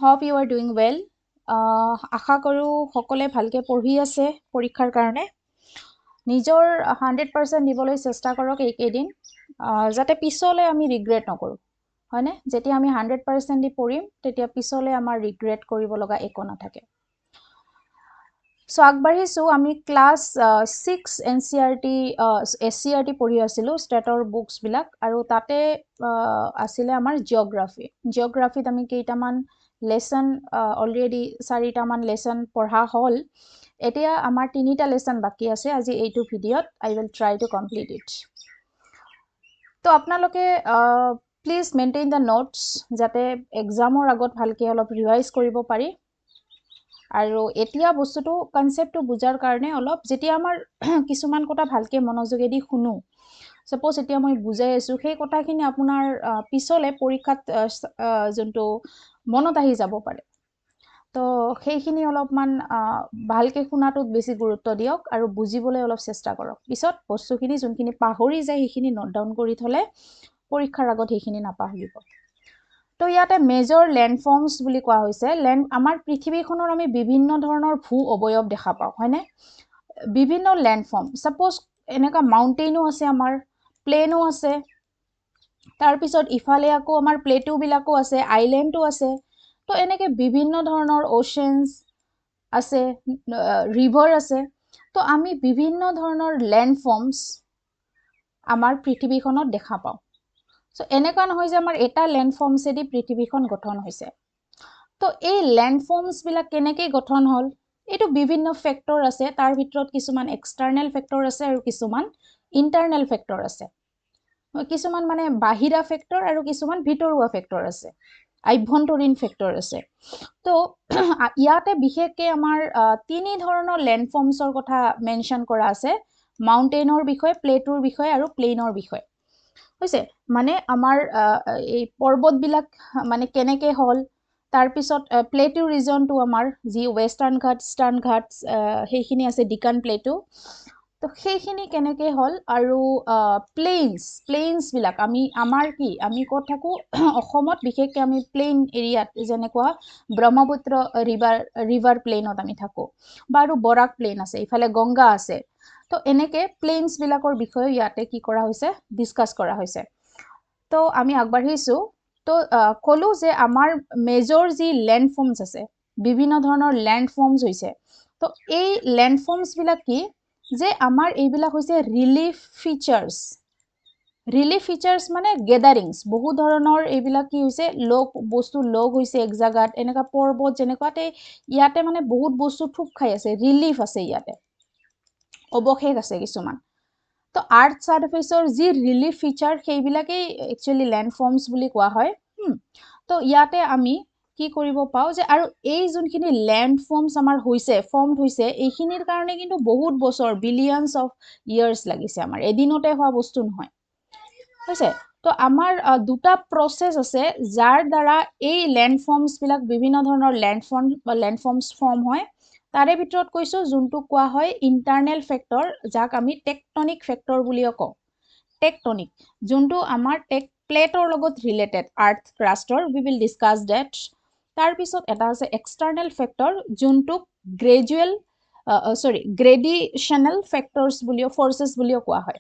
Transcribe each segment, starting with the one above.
hope you are doing well. আশা কৰোঁ সকলে ভালকে পঢ়ি আছে পৰীক্ষাৰ কাৰণে নিজৰ 100% দিবলৈ চেষ্টা কৰক এইকেইদিন যাতে পিছলৈ আমি ৰিগ্ৰেট নকৰোঁ হয়নে যেতিয়া আমি 100% দি পঢ়িম তেতিয়া পিছলৈ আমাৰ ৰিগ্ৰেট কৰিব লগা একো নাথাকে সো আগবাঢ়িছো আমি ক্লাছ 6 এনসিআৰটি এসসিআৰটি পঢ়ি আছিলো ষ্টেটৰ বুকস বিলাক আৰু তাতে আছিল আমাৰ জিওগ্ৰাফিত আমি কেইটামান লেসন অলৰেডি 4টা মান লেসন পঢ়া হল এতিয়া আমাৰ 3টা লেসন বাকি আছে আজি এইটো ভিডিঅত I will try to complete it তো আপোনালোকে প্লিজ মেইনটেইন দ্য নোটস যাতে এক্সামৰ আগত ভালকে অলপ ৰিভাইজ কৰিব পাৰি আৰু এতিয়া বস্তুটো কনসেপ্টটো বুজাৰ কাৰণে অলপ যেতিয়া আমাৰ কিছুমান কথা ভালকে মনোযোগেদি শুনো সপোজ এতিয়া মই বুজাই আছো সেই কথাখিনি আপোনাৰ পিছলে পৰীক্ষাত জন্তু মনত আহি যাব পাৰে তো সেইখিনি অলপমান ভালকে শুনাটোত বেছি গুৰুত্ব দিয়ক আৰু বুজিবলৈ অলপ চেষ্টা কৰক পিছত বস্তুখিনি যোনখিনি পাহৰি যায় সেইখিনি নোট ডাউন কৰি থলে পৰীক্ষাৰ আগত সেইখিনি নাপাহৰিব তো ইয়াতে মেজৰ ল্যান্ডফৰ্মস বুলি কোৱা হৈছে আমাৰ পৃথিৱীখনৰ আমি বিভিন্ন ধৰণৰ ভূ অবয়ব দেখা পাওঁ হয়নে বিভিন্ন ল্যান্ডফৰ্ম সাপোজ এনেকা মাউন্টেইনো আছে আমাৰ প্লেনো আছে তাৰ পিছত ইফালে আকৌ আমাৰ প্লেটো বিলাকো আছে আইল্যান্ডও আছে তো এনেকে বিভিন্ন ধৰণৰ ওশেনস আছে ৰিভাৰ আছে তো আমি বিভিন্ন ধৰণৰ ল্যান্ডফৰ্মস আমাৰ পৃথিৱীখনত দেখা পাওঁ সো এনেকা নহয় যে আমাৰ এটা ল্যান্ডফৰ্মছেদি পৃথিৱীখন গঠন হৈছে তো এই ল্যান্ডফৰ্মস বিলাক কেনেকৈ গঠন হল এটো বিভিন্ন ফ্যাক্টৰ আছে তাৰ ভিতৰত কিছুমান এক্সটাৰ্নাল ফ্যাক্টৰ আছে আৰু কিছুমান ইন্টাৰনাল ফ্যাক্টৰ আছে কিছুমান মানে বাহিৰা ফ্যাক্টৰ আৰু কিছুমান ভিতৰুৱা ফ্যাক্টৰ আছে আভ্যন্তৰীণ ফ্যাক্টৰ আছে তো ইয়াতে বিশেষকৈ আমাৰ তিনি ধৰণৰ ল্যান্ডফৰ্মছৰ কথা মেনশন কৰা আছে মাউন্টেইনৰ বিষয়ে প্লেটৰ বিষয়ে আৰু প্লেইনৰ বিষয়ে হৈছে মানে আমাৰ এই পৰ্বত বিলাক মানে কেনেকৈ হল তাৰ পিছত প্লেটো ৰিজনটো আমাৰ যি ওয়েস্টাৰ্ণ ঘাট ইষ্টাৰ্ণ ঘাট সেইখিনি আছে ডিকান প্লেটো তো সেইখিনি কেনেকৈ হল আৰু প্লেইনছ বিলাক আমাৰ কি আমি ক'ত থাকো অসমত বিশেষকৈ আমি প্লেইন এৰিয়াত যেনেকুৱা ব্ৰহ্মপুত্ৰ ৰিভাৰ প্লেইনত আমি থাকো বা আৰু বৰাক প্লেইন আছে ইফালে গংগা আছে তো এনেকে প্লেইনছ বিলাকৰ বিষয়ে ইয়াতে কি কৰা হৈছে ডিসকাস কৰা হৈছে তো আমি আগবাঢ়িছো তো কলো যে আমাৰ মেজৰ যি ল্যান্ডফৰ্মস আছে বিভিন্ন ধৰণৰ ল্যান্ডফৰ্মস হৈছে তো এই ল্যান্ডফৰ্মস বিলাক কি যে আমাৰ এইবিলাক হৈছে ৰিলিফ ফিচাৰ্স মানে গেদাৰিংস বহু ধৰণৰ এইবিলাক কি হৈছে বস্তু লগ হৈছে এক জায়গাত এনেকা পৰ্বত যেনেকুৱাতে ইয়াতে মানে বহুত বস্তু থুপ খাই আছে ৰিলিফ আছে ইয়াতে অবশেষ আছে কিছুমান তো আৰ্থ সাৰফেসৰ যি ৰিলিফ ফিচাৰ সেইবিলাকেই একচুয়ালি ল্যান্ডফৰ্মস বুলি কোৱা হয় তো ইয়াতে আমি কি কৰিব পাও যে আৰু এই যোনখিনি ল্যান্ডফৰ্মস আমাৰ ফৰ্মড হৈছে এইখিনিৰ কাৰণে কিন্তু বহুত বছৰ বিলিয়নস অফ ইয়াৰ্স লাগিছে আমাৰ এদিনতে হোৱা বস্তু নহয় হৈছে তো আমাৰ দুটা প্ৰসেস আছে যাৰ দ্বাৰা এই ল্যান্ডফৰ্মস বিলাক বিভিন্ন ধৰণৰ ল্যান্ডফৰ্মস ফৰ্ম হয় তাৰে ভিতৰত কৈছো যোনটো কোৱা হয় ইন্টাৰনেল ফ্যাক্টৰ যাক আমি টেকটনিক ফ্যাক্টৰ বুলিও কওঁ টেকটনিক যোনটো আমাৰ প্লেটৰ লগত ৰিলেটেড আৰ্থ ক্ৰাষ্টৰ উই উইল ডিসকাস দ্যাট তাৰ পিছত এটা আছে এক্সটাৰ্নাল ফ্যাক্টৰ যোনটো গ্ৰেডিশনাল ফ্যাক্টৰস বুলিও ফৰ্সেস বুলিও কোৱা হয়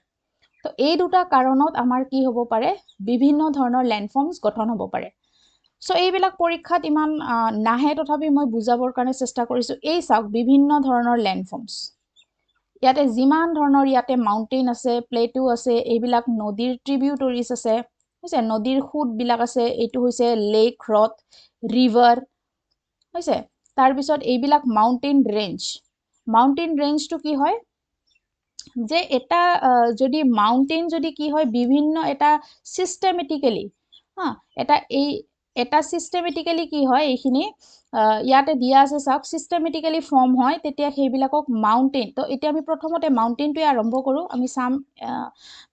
তো এই দুটা কাৰণত আমাৰ কি হ'ব পাৰে বিভিন্ন ধৰণৰ ল্যান্ডফৰ্মস গঠন হ'ব পাৰে সো এইবিলাক পৰীক্ষাত ইমান নাহে তথাপি মই বুজাবৰ কাৰণে চেষ্টা কৰিছো এই চাওক বিভিন্ন ধৰণৰ ল্যান্ডফৰ্মস ইয়াতে যিমান ধৰণৰ ইয়াতে মাউন্টেইন আছে প্লেটো আছে এইবিলাক নদীৰ ট্ৰিবিউটৰিজ আছে হৈছে নদীৰ খুঁট বিলাক আছে এইটো হৈছে লেক হ্ৰদ ৰিভাৰ হৈছে তাৰ পিছত এইবিলাক মাউন্টেইন ৰেঞ্জটো কি হয় যে এটা যদি মাউন্টেইন যদি কি হয় বিভিন্ন এটা সিস্টেমেটিক্যালি এটা সিস্টেমেটিক্যালি কি হয় এইখিনি ইয়াতে দিয়া আছে চাওক সিস্টেমেটিক্যালি ফৰ্ম হয় তেতিয়া সেইবিলাকক মাউন্টেইন তো এতিয়া আমি প্ৰথমতে মাউন্টেইনটোৱে আৰম্ভ কৰো আমি সাম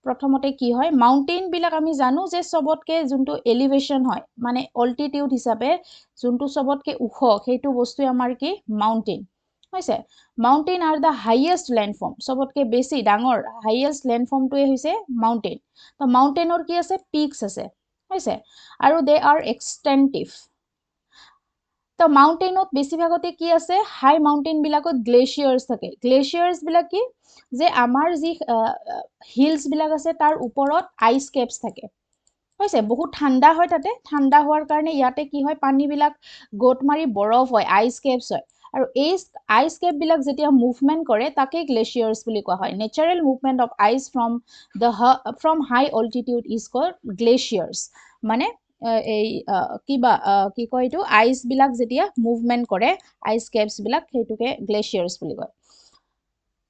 প্ৰথমতে কি হয় মাউন্টেইন বিলাক আমি জানো যে সবতকে যোনটো এলিভেশন হয় মানে অল্টিটিউড হিচাপে যোনটো সবতকে উখ সেইটো বস্তু আমাৰ কি মাউন্টেইন হৈছে মাউন্টেইন আৰ দা হাইয়েষ্ট ল্যান্ডফৰ্ম সবতকে বেছি ডাঙৰ হাইয়েষ্ট ল্যান্ডফৰ্মটোৱে হৈছে মাউন্টেইন তো মাউন্টেইনৰ কি আছে পিকস আছে হৈছে আৰু দে আৰ এক্সটেন্টিভ তো মাউণ্টেইনত বেছিভাগতে কি আছে হাই মাউণ্টেইন বিলাকত গ্লেচিয়াৰ্ছ থাকে গ্লেচিয়াৰ্ছ বিলাক কি যে আমাৰ যি হিলছ বিলাক আছে তাৰ ওপৰত আইচ কেপছ থাকে হৈছে বহুত ঠাণ্ডা হয় তাতে ঠাণ্ডা হোৱাৰ কাৰণে ইয়াতে কি হয় পানীবিলাক গোট মাৰি বৰফ হয় আইচ কেপছ হয় আৰু এই আইচ কেপ বিলাক যেতিয়া মুভমেণ্ট কৰে তাকে গ্লেচিয়াৰ্ছ বুলি কোৱা হয় natural movement of ice from high altitude is called glaciers মানে এই কিবা কি কয় এইটো আইচ বিলাক যেতিয়া মুভমেণ্ট কৰে আইচ কেপছ বিলাক সেইটোকে গ্লেচিয়াৰ্ছ বুলি কয়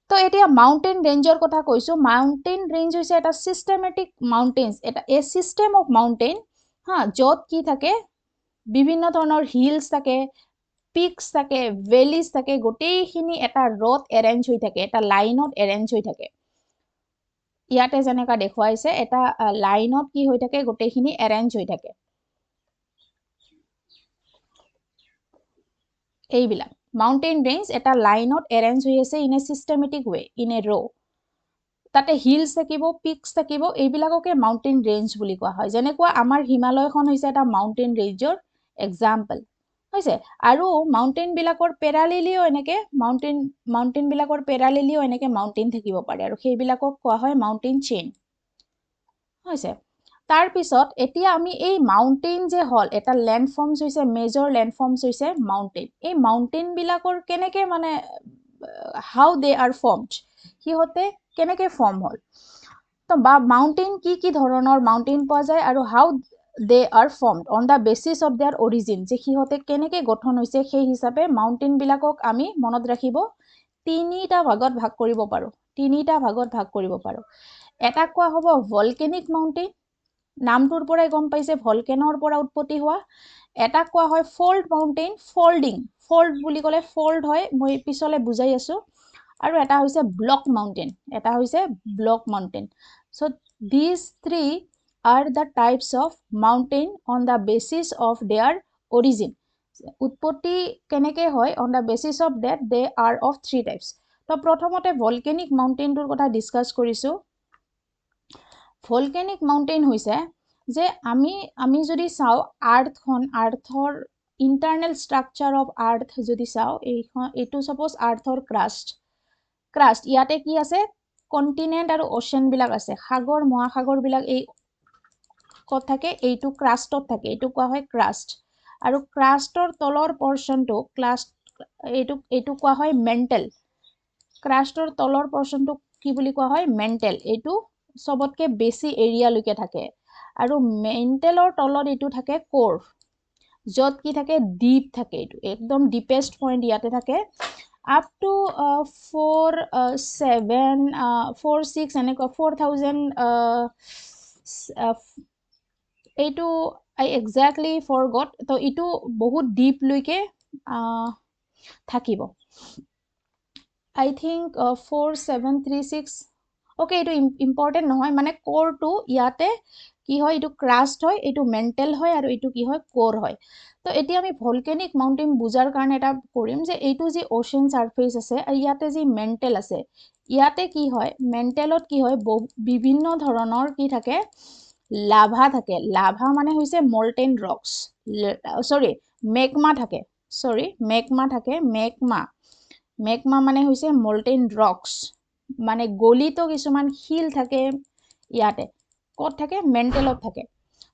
তো এতিয়া মাউণ্টেইন ৰেঞ্জৰ কথা কৈছোঁ মাউণ্টেইন ৰেঞ্জ হৈছে এটা চিষ্টেমেটিক মাউণ্টেইনছ এটা এ চিষ্টেম অফ মাউণ্টেইন হা য'ত কি থাকে বিভিন্ন ধৰণৰ হিলছ থাকে পিকছ থাকে ভেলিজ থাকে গোটেইখিনি এটা ৰ'ত এৰেঞ্জ হৈ থাকে এটা লাইনত এৰেঞ্জ হৈ থাকে ইয়াতে যেনেকা দেখুৱাইছে এটা লাইনত কি হৈ থাকে গোটেইখিনি এৰেঞ্জ হৈ থাকে এইবিলাক মাউণ্টেইন ৰেঞ্জ এটা লাইনত এৰেঞ্জ হৈ আছে in a systematic way in a row' তাতে হিলছ থাকিব পিকছ থাকিব এইবিলাককে মাউণ্টেইন ৰেঞ্জ বুলি কোৱা হয় যেনেকুৱা আমাৰ হিমালয়খন হৈছে এটা মাউণ্টেইন ৰেঞ্জৰ এক্সাম্পল হৈছে আৰু মাউণ্টেইন বিলাকৰ পেৰালেলিও এনেকে মাউণ্টেইন বিলাকৰ পেৰালেলিও এনেকে মাউণ্টেইন থাকিব পাৰে আৰু সেইবিলাকক কোৱা হয় মাউণ্টেইন চেইন হৈছে তাৰপিছত এতিয়া আমি এই মাউণ্টেইন যে হ'ল এটা লেণ্ডফৰ্মছ হৈছে মেজৰ লেণ্ডফৰ্মছ হৈছে মাউণ্টেইন এই মাউণ্টেইন বিলাকৰ কেনেকে মানে হাউ দে আৰ ফৰ্মড সিহঁতে কেনেকে ফৰ্ম হ'ল তো বা মাউণ্টেইন কি ধৰণৰ মাউণ্টেইন পোৱা যায় আৰু how they R formed on the basis of there origin যে সিহঁতে কেনেকে গঠন হৈছে সেই হিচাপে মাউণ্টেইন বিলাকক আমি মনত ৰাখিব তিনিটা ভাগত ভাগ কৰিব পাৰোঁ এটা কোৱা হ'ব ভলকেনিক মাউণ্টেইন নামটোৰ পৰাই গম পাইছে ভলকেনৰ পৰা উৎপত্তি হোৱা এটা কোৱা হয় ফল্ড মাউণ্টেইন ফল্ড বুলি ক'লে ফল্ড হয় মই পিছলে বুজাই আছোঁ আৰু এটা হৈছে block mountain so these three are the types of mountain on the basis of their origin উৎপত্তি কেনেকে হয় on the basis of that they are of three types তো প্ৰথমতে ভলকেনিক মাউণ্টেইনটোৰ কথা ডিসকাস কৰিছোঁ ভলকেনিক মাউণ্টেইন হৈছে যে আমি যদি চাওঁ আৰ্থৰ ইণ্টাৰনেল ষ্ট্ৰাকচাৰ অফ আৰ্থ যদি চাওঁ এইটো সাপোজ আৰ্থৰ ক্ৰাষ্ট ইয়াতে কি আছে কণ্টিনেণ্ট আৰু অ'চেন বিলাক আছে সাগৰ মহাসাগৰ বিলাক এই ক'ত থাকে এইটো ক্ৰাষ্টত থাকে এইটো কোৱা হয় ক্ৰাষ্ট আৰু ক্ৰাষ্টৰ তলৰ পৰ্চনটো এইটো কোৱা হয় মেণ্টেল ক্ৰাষ্টৰ তলৰ পৰ্চনটো কি বুলি কোৱা হয় মেণ্টেল এইটো সবতকে বেছি এৰিয়ালৈকে থাকে আৰু মেণ্টেলৰ তলত এইটো থাকে কোৰ য'ত কি থাকে ডিপ থাকে এইটো একদম ডিপেষ্ট পইণ্ট ইয়াতে থাকে up to 4,6 এনেকুৱা 4,000 এইটো I exactly forgot তো এইটো বহুত ডিপ লৈকে থাকিব I think 4,736 okay এইটো ইম্পৰ্টেণ্ট নহয় মানে কোৰটো ইয়াতে কি হয় এইটো ক্ৰাষ্ট হয় এইটো মেণ্টেল হয় আৰু এইটো কি হয় কোৰ হয় তো এতিয়া আমি ভলকেনিক মাউণ্টেইন বুজাৰ কাৰণে এটা কৰিম যে এইটো যি ওচেন সাৰফেস আছে আৰু ইয়াতে যি মেণ্টেল আছে ইয়াতে কি হয় মেণ্টেলত কি হয় বিভিন্ন ধৰণৰ কি থাকে লাভা থাকে লাভা মানে হৈছে মল্টেন ৰক্স মেগমা থাকে মেগমা মানে হৈছে মল্টেন ৰক্স মানে গলিতো কিছুমান শিল থাকে ইয়াতে ক'ত থাকে মেণ্টেলত থাকে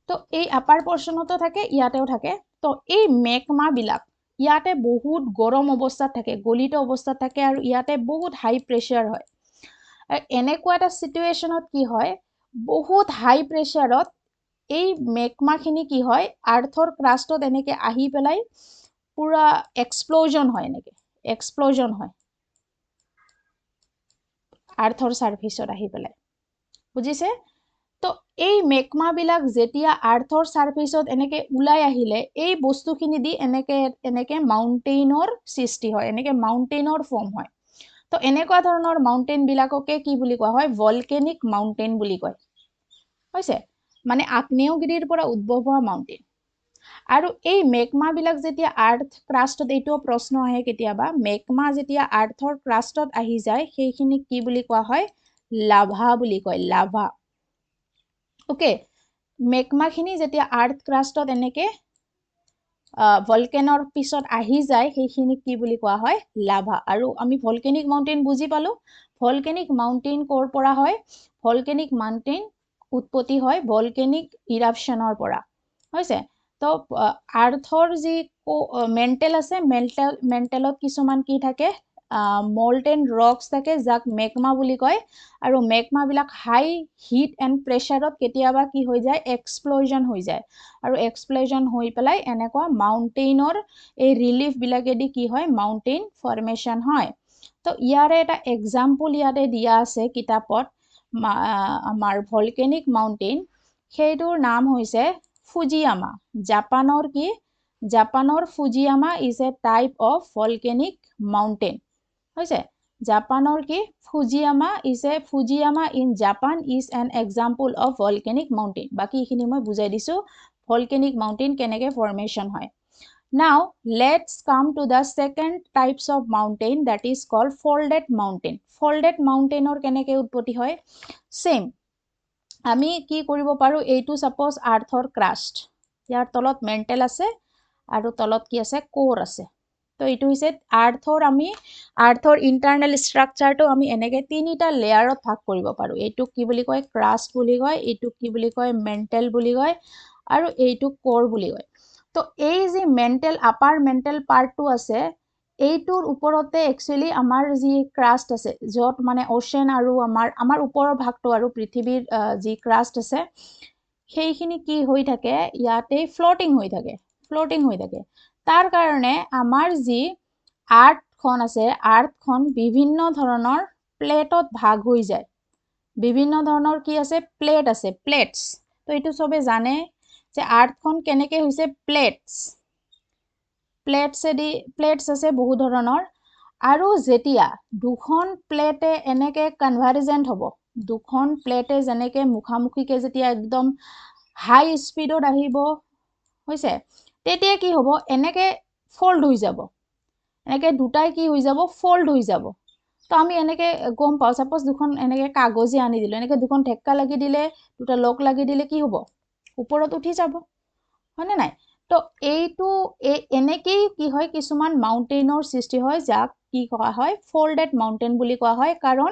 তো এই আপাৰ পৰ্চনতো থাকে ইয়াতেও থাকে তো এই মেগমা বিলাক ইয়াতে বহুত গৰম অৱস্থাত থাকে গলিত অৱস্থাত থাকে আৰু ইয়াতে বহুত হাই প্ৰেছাৰ হয় এনেকুৱা এটা সিচুৱেশনত কি হয় বহুত হাই প্ৰেছাৰত এই মেগমাখিনি কি হয় আৰ্থৰ ক্ৰাষ্টত এনেকে আহি পেলাই পুৰা এক্সপ্লোজন হয় আৰ্থৰ সাৰফেসত আহি পেলাই বুজিছে তো এই মেগমা বিলাক যেতিয়া আৰ্থৰ সাৰফেসত এনেকে উলাই আহিলে এই বস্তুখিনি দি এনেকে মাউণ্টেইনৰ সৃষ্টি হয় এনেকে মাউণ্টেইনৰ ফৰ্ম হয় তো এনেকুৱা ধৰণৰ মাউণ্টেইন বিলাককে কি বুলি কোৱা হয় ভলকেনিক মাউণ্টেইন বুলি কয় হৈছে মানে আগ্নেয়গিৰিৰ পৰা উদ্ভৱ হোৱা মাউণ্টেইন আৰু এই মেগমা বিলাক যেতিয়া আৰ্থ ক্ৰাষ্টত এইটো প্ৰশ্ন আহে কেতিয়াবা মেগমা যেতিয়া আৰ্থৰ ক্ৰাষ্টত আহি যায় সেইখিনি কি বুলি কোৱা হয় লাভা বুলি কয় লাভা ওকে মেগমাখিনি যেতিয়া আৰ্থ ক্ৰাষ্টত এনেকে ভলকেনৰ পিছত আহি যায় সেইখিনি কি বুলি কোৱা হয় লাভা আৰু আমি ভলকেনিক মাউণ্টেইন বুজি পালো ভলকেনিক মাউণ্টেইন কৰ পৰা হয় ভলকেনিক মাউণ্টেইন উৎপত্তি হয় ভলকেনিক ইৰাপশ্যনৰ পৰা হৈছে তো আৰ্থৰ যি মেণ্টেল আছে মেণ্টেলত কিছুমান কি থাকে মল্টেন ৰক্স থাকে যাক মেগমা বুলি কয় আৰু মেগমাবিলাক হাই হিট এণ্ড প্ৰেছাৰত কেতিয়াবা কি হৈ যায় এক্সপ্ল'জন হৈ যায় আৰু এক্সপ্ল'জন হৈ পেলাই এনেকুৱা মাউণ্টেইনৰ এই ৰিলিফবিলাকেদি কি হয় মাউণ্টেইন ফৰ্মেশ্যন হয় তো ইয়াৰে এটা এক্সাম্পল ইয়াতে দিয়া আছে কিতাপত আমাৰ ভলকেনিক মাউণ্টেইন সেইটোৰ নাম হৈছে ফুজিয়ামা জাপানৰ কি জাপানৰ Fujiyama is a type of volcanic mountain হৈছে জাপানৰ কি Fujiyama in Japan is an example of volcanic mountain বাকী এইখিনি মই বুজাই দিছো ভলকেনিক মাউণ্টেইন কেনেকৈ ফৰ্মেশ্যন হয় Now, let's come to the second types of mountain that is called folded mountain. Folded mountain or keneke utpoti hoy? Same. Ami ki koribo paru eitu suppose earthor crust. Yar tolot mantle ase aru tolot ki ase core ase. তো এইটো হৈছে আৰ্থৰ internal ষ্ট্ৰাকচাৰটো আমি এনেকৈ তিনিটা লেয়াৰত ভাগ কৰিব পাৰোঁ এইটোক কি বুলি কয় ক্ৰাষ্ট বুলি কয় এইটোক কি বুলি কয় মেণ্টেল বুলি কয় আৰু এইটোক কোৰ বুলি কয় তো এই যে মেণ্টেল আপাৰ মেণ্টেল পাৰ্টটো আছে এইটোৰ ওপৰতে একচুৱেলি আমাৰ যি ক্ৰাষ্ট আছে য'ত মানে অ'চেন আৰু আমাৰ ওপৰৰ ভাগটো আৰু পৃথিৱীৰ যি ক্ৰাষ্ট আছে সেইখিনি কি হৈ থাকে ইয়াতে ফ্লটিং হৈ থাকে তাৰ কাৰণে আমাৰ যি আৰ্থখন আছে আৰ্থখন বিভিন্ন ধৰণৰ প্লেটত ভাগ হৈ যায় বিভিন্ন ধৰণৰ কি আছে প্লেট আছে প্লেটছ তো এইটো সবে জানে যে আৰ্থখন কেনেকৈ হৈছে প্লেটছ আছে বহু ধৰণৰ আৰু যেতিয়া দুখন প্লেটে এনেকৈ কনভাৰ্জেণ্ট হ'ব দুখন প্লেটে যেনেকৈ মুখামুখিকৈ যেতিয়া একদম হাই স্পীডত আহিব হৈছে তেতিয়া কি হ'ব এনেকৈ ফল্ড হৈ যাব এনেকৈ দুটাই কি হৈ যাব ফল্ড হৈ যাব তো আমি এনেকৈ গম পাওঁ সাপোজ দুখন এনেকৈ কাগজে আনি দিলোঁ এনেকৈ দুখন ঢেক্কা লাগি দিলে দুটা লগ লাগি দিলে কি হ'ব ওপৰত উঠি যাব হয়নে নাই তো এইটো এনেকেই কি হয় কিছুমান মাউণ্টেইনৰ সৃষ্টি হয় যাক কি কোৱা হয় ফল্ডেড মাউণ্টেইন বুলি কোৱা হয় কাৰণ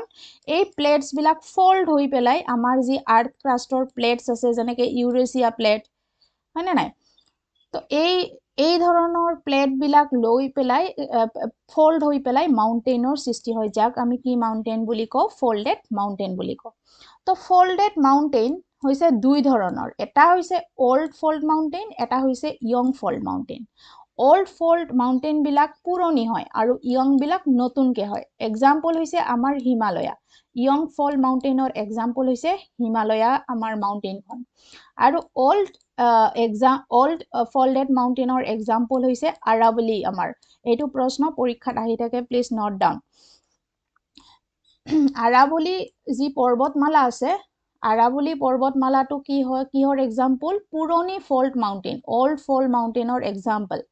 এই প্লেটছবিলাক ফল্ড হৈ পেলাই আমাৰ যি আৰ্থ ক্ৰাষ্টৰ প্লেটছ আছে যেনেকৈ ইউৰেছিয়া প্লেট হয়নে নাই তো এই ধৰণৰ প্লেটবিলাক লৈ পেলাই ফল্ড হৈ পেলাই মাউণ্টেইনৰ সৃষ্টি হয় যাক আমি কি মাউণ্টেইন বুলি কওঁ ফল্ডেড মাউণ্টেইন বুলি কওঁ তো ফল্ডেড মাউণ্টেইন হৈছে দুই ধৰণৰ এটা হৈছে অল্ড ফল্ড মাউণ্টেইন এটা হৈছে young fold mountain old fold মাউণ্টেইনবিলাক পুৰণি হয় আৰু ইয়ংবিলাক নতুনকৈ হয় এক্সাম্পল হৈছে আমাৰ হিমালয়া ইয়ং ফল্ড মাউণ্টেইনৰ এক্সাম্পল হৈছে হিমালয়া আমাৰ মাউণ্টেইনখন আৰু অল্ড ফল্ডেড মাউণ্টেইনৰ এক্সাম্পল হৈছে আৰাৱলী আমাৰ এইটো প্ৰশ্ন পৰীক্ষাত আহি থাকে প্লিজ নোট ডাউন আৰাৱলী যি পৰ্বতমালা আছে আৰাৱলী পৰ্বতমালাটো কি হয় কিহৰ এক্সাম্পল পুৰণি ফল্ড মাউণ্টেইন অল্ড ফল্ড মাউণ্টেইনৰ এক্সাম্পল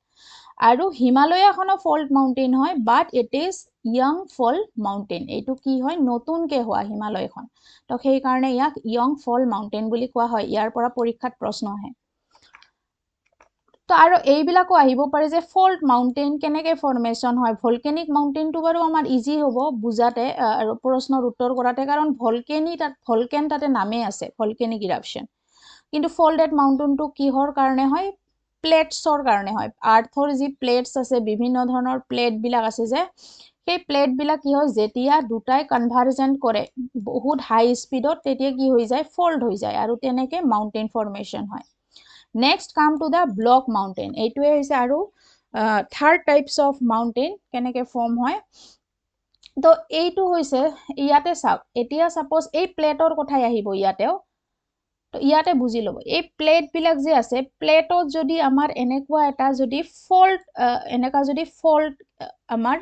আৰু হিমালয়াখনো ফল্ড মাউণ্টেইন হয় but it is young fold mountain এইটো কি হয় নতুনকৈ হোৱা হিমালয়খন তো সেইকাৰণে ইয়াক ইয়ং ফল্ড মাউণ্টেইন বুলি কোৱা হয় ইয়াৰ পৰা পৰীক্ষাত প্ৰশ্ন আহে তো আৰু এইবিলাকো আহিব পাৰে যে ফল্ড মাউণ্টেইন কেনেকৈ ফৰ্মেশ্যন হয় ভলকেনিক মাউণ্টেইনটো বাৰু আমাৰ ইজি হ'ব বুজাতে আৰু প্ৰশ্নৰ উত্তৰ কৰাতে কাৰণ ভলকেন তাতে নামেই আছে ভলকেনিক ইৰাপশ্যন কিন্তু ফল্ডেড মাউণ্টেইনটো কিহৰ কাৰণে হয় প্লেটছৰ কাৰণে হয় আৰ্থৰ যি প্লেটছ আছে বিভিন্ন ধৰণৰ প্লেটবিলাক আছে যে সেই প্লেটবিলাক কি হয় যেতিয়া দুটাই কনভাৰ্জেণ্ট কৰে বহুত হাই স্পীডত তেতিয়া কি হৈ যায় ফল্ড হৈ যায় আৰু তেনেকৈ মাউণ্টেইন ফৰ্মেশ্যন হয় Next come to the block mountain. এইটোৱে হৈছে আৰু থাৰ্ড টাইপছ অফ মাউণ্টেইন কেনেকৈ ফৰ্ম হয় তো এইটো হৈছে ইয়াতে চাওক এতিয়া সাপোজ এই প্লেটৰ কথাই আহিব ইয়াতেও তো ইয়াতে বুজি ল'ব এই প্লেটবিলাক যে আছে প্লেটত যদি আমাৰ এনেকুৱা এটা যদি ফল্ড এনেকুৱা যদি ফল্ড আমাৰ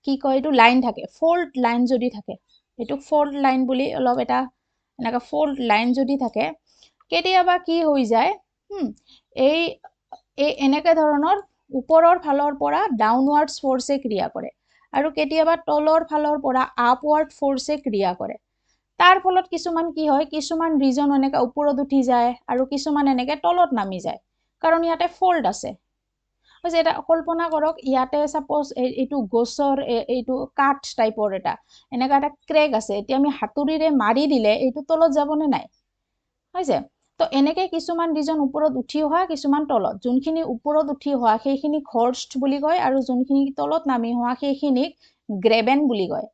কি কয় এইটো লাইন থাকে ফল্ড লাইন যদি থাকে এইটো ফল্ড লাইন বুলি অলপ এটা এনেকুৱা ফল্ড লাইন যদি থাকে কেতিয়াবা কি হৈ যায় এই এনেকুৱা ধৰণৰ ওপৰৰ ফালৰ পৰা ডাউনৱাৰ্ডছ ফ'ৰ্ছে ক্ৰিয়া কৰে আৰু কেতিয়াবা তলৰ ফালৰ পৰা আপৱাৰ্ড ফ'ৰ্ছে ক্ৰিয়া কৰে তাৰ ফলত কিছুমান কি হয় কিছুমান ৰিজন এনেকৈ ওপৰত উঠি যায় আৰু কিছুমান এনেকৈ তলত নামি যায় কাৰণ ইয়াতে ফল্ড আছে হৈছে এটা কল্পনা কৰক ইয়াতে সাপোজ এইটো গছৰ এইটো কাঠ টাইপৰ এটা এনেকা এটা ক্ৰেক আছে এতিয়া আমি হাতুৰিৰে মাৰি দিলে এইটো তলত যাবনে নাই হৈছে তো এনেকে কিছুমান ৰিজন ওপৰত উঠি অহা কিছুমান তলত যোনখিনি ওপৰত উঠি অহা সেইখিনি হৰ্ষ্ট বুলি কয় আৰু যোনখিনি তলত নামি অহা সেইখিনিক গ্ৰেবেন বুলি কয়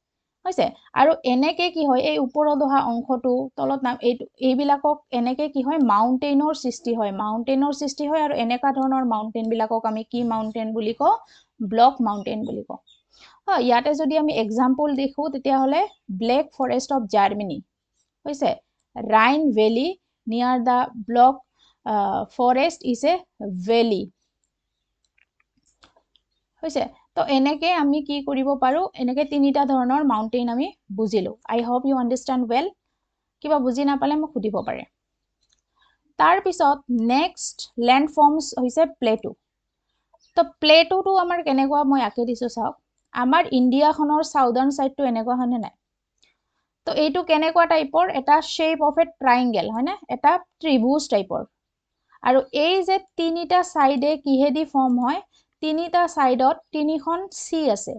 হৈছে আৰু এনেকে কি হয় এই ওপৰত অহা অংশটো তলত নাম এইবিলাকক এনেকে কি হয় মাউণ্টেইনৰ সৃষ্টি হয় আৰু এনেকা ধৰণৰ মাউণ্টেইন বিলাকক আমি কি মাউণ্টেইন বুলি কওঁ ব্লক মাউণ্টেইন বুলি কওঁ ইয়াতে যদি আমি এক্সাম্পল দেখো তেতিয়াহ'লে ব্লেক ফৰেষ্ট অফ জাৰ্মানী হৈছে ৰাইন ভেলী নিয়াৰ the block forest is a valley হৈছে তো এনেকে আমি কি কৰিব পাৰো এনেকে তিনিটা ধৰণৰ মাউণ্টেইন আমি বুজিলো আই হোপ ইউ আণ্ডাৰষ্টেণ্ড ৱেল কিবা বুজি নাপালে মোক সুধিব পাৰে তাৰ পিছত নেক্সট লেণ্ড ফৰ্মছ হৈছে প্লেটু তো প্লেটুটো আমাৰ কেনেকুৱা মই আঁকি দিছো চাওক আমাৰ ইণ্ডিয়াখনৰ সাউদাৰ্ণ সাইডটো এনেকুৱা হয়নে নাই তো এইটো কেনেকুৱা টাইপৰ এটা শ্বেপ অফ এ ট্ৰাইংগেল হয়নে এটা ত্ৰিভুজ টাইপৰ আৰু এই যে তিনিটা সাইডে কিহেদি ফৰ্ম হয় তিনিটা সাইডত তিনিখন সি আছে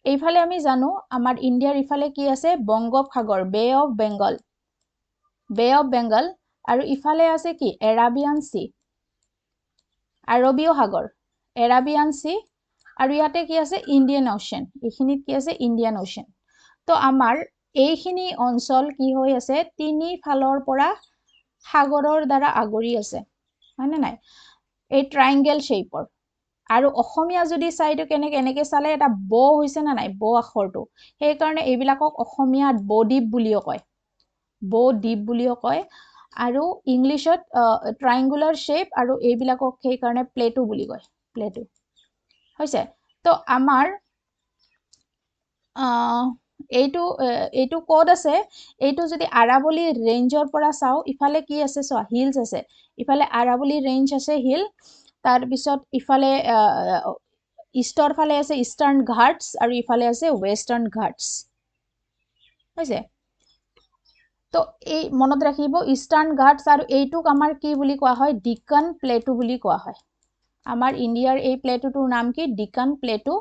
এইফালে আমি জানো আমাৰ ইণ্ডিয়াৰ ইফালে কি আছে বংগোপসাগৰ বে অফ বেংগল আৰু ইফালে আছে কি এৰাবিয়ান সি আৰবীয় সাগৰ এৰাবিয়ান সি আৰু ইয়াতে কি আছে ইণ্ডিয়ান অcean এইখিনিত কি আছে ইণ্ডিয়ান অcean তো আমাৰ এইখিনি অঞ্চল কি হৈ আছে তিনি ফালৰ পৰা সাগৰৰ দ্বাৰা আগৰি আছে হয়নে নাই এই ট্ৰাইংগেল শেপৰ আৰু অসমীয়া যদি চাইটো কেনেকে চালে এটা ব হৈছে না নাই ব আখৰটো সেইকাৰণে এইবিলাকক অসমীয়াত বদ্বীপ বুলিও কয় আৰু ইংলিছত ট্ৰাইংগুলাৰ শেপ আৰু এইবিলাকক সেইকাৰণে প্লেটু বুলি কয় প্লেটু হৈছে তো আমাৰ এইটো ক'ত আছে এইটো যদি আৰাবলী ৰেঞ্জৰ পৰা চাও ইফালে কি আছে চোৱা হিলছ আছে ইফালে আৰাবলী ৰেঞ্জ আছে হিল তাৰ পিছত ইফালে ইষ্টৰ ফালে আছে ইষ্টাৰ্ণ ঘাটছ আৰু ইফালে আছে ৱেষ্টাৰ্ণ ঘাটছ হৈছে তো এই মনত ৰাখিব ইষ্টাৰ্ণ ঘাটছ আৰু এইটোক আমাৰ কি বুলি কোৱা হয় ডিকান প্লেটু বুলি কোৱা হয় আমাৰ ইণ্ডিয়াৰ এই প্লেটুটোৰ নাম কি ডিকান প্লেটু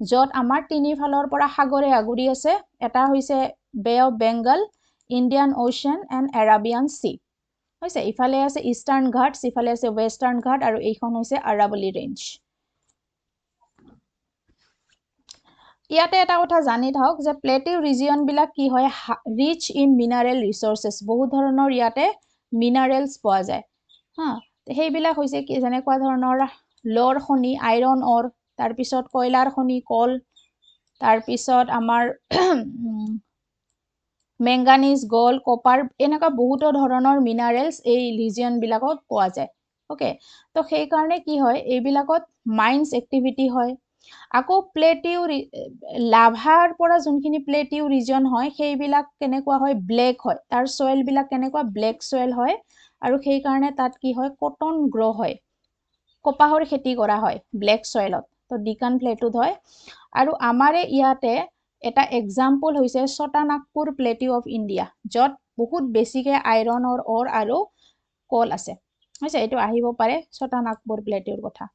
য'ত আমাৰ তিনিফালৰ পৰা সাগৰে আগুৰি আছে এটা হৈছে bay of Bengal Indian ocean and Arabian sea হৈছে ইফালে আছে ইষ্টাৰ্ণ ঘাটছ ইফালে আছে ৱেষ্টাৰ্ণ ঘাট আৰু এইখন হৈছে আৰাবলী ৰেঞ্জ ইয়াতে এটা কথা জানি থাকক যে প্লেটিউ ৰিজিয়ন বিলাক কি হয় ৰিচ ইন মিনাৰেল ৰিচোৰ্সেছ বহুত ধৰণৰ ইয়াতে মিনাৰেলছ পোৱা যায় হা সেইবিলাক হৈছে কি যেনেকুৱা ধৰণৰ লৰ খনি আইৰন অৰ তাৰপিছত কয়লাৰ খনি কল তাৰপিছত আমাৰ মেংগানিজ গল্ড কপাৰ এনেকুৱা বহুতো ধৰণৰ মিনাৰেলছ এই ৰিজিয়ন বিলাকত পোৱা যায় ওকে তো সেইকাৰণে কি হয় এইবিলাকত মাইন্স এক্টিভিটি হয় আকৌ প্লেটিউ লাভাৰ পৰা যোনখিনি প্লেটিউ ৰিজন হয় সেইবিলাক কেনেকুৱা হয় ব্লেক হয় তাৰ সয়েল বিলাক কেনেকুৱা ব্লেক সয়েল হয় আৰু সেইকাৰণে তাত কি হয় কটন গ্ৰ হয় কপাহৰ খেতি কৰা হয় ব্লেক সয়েলত তো ডিকান প্লেটুত হয় আৰু আমাৰে ইয়াতে এটা এক্সাম্পল হৈছে ছটানাগপুৰ প্লেটিউ অফ ইণ্ডিয়া য'ত বহুত বেছিকে আইৰনৰ অৰ আৰু কল আছে হৈছে এইটো আহিব পাৰে ছটানাগপুৰ প্লেটিউৰ কথা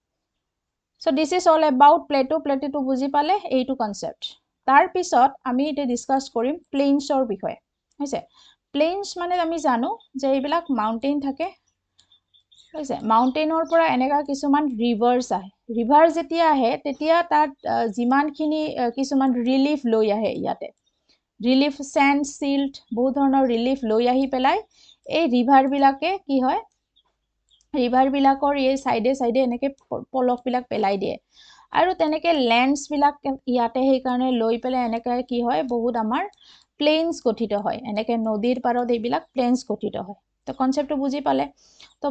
So this is all about প্লেটুটো বুজি পালে এইটো কনসেপ্ট তাৰ পিছত আমি এটা ডিসকাস কৰিম প্লেইনছৰ বিষয়ে হৈছে প্লেইনছ মানে আমি জানো যে এইবিলাক মাউণ্টেইন থাকে হৈছে মাউণ্টেইনৰ পৰা এনেকা কিছুমান ৰিভাৰ্স আহে ৰিভাৰ যেতিয়া আহে তেতিয়া তাত যিমানখিনি কিছুমান ৰিলিফ লৈ আহে ইয়াতে ৰিলিফ স্যান্ড সিল্ট বহুত ধৰণৰ ৰিলিফ লৈ আহি পেলাই এই ৰিভাৰ বিলাকে কি হয় ৰিভাৰ বিলাকৰ এই সাইডে এনেকে পলক বিলাক পেলাই দিয়ে আৰু তেনেকে লেণ্ডছ বিলাক ইয়াতে সেইকাৰণে লৈ পেলাই এনেকে কি হয় বহুত আমাৰ প্লেইনছ গঠিত হয় এনেকে নদীৰ পাৰত এইবিলাক প্লেইনছ গঠিত হয় তো কনসেপ্টটো বুজি পালে তো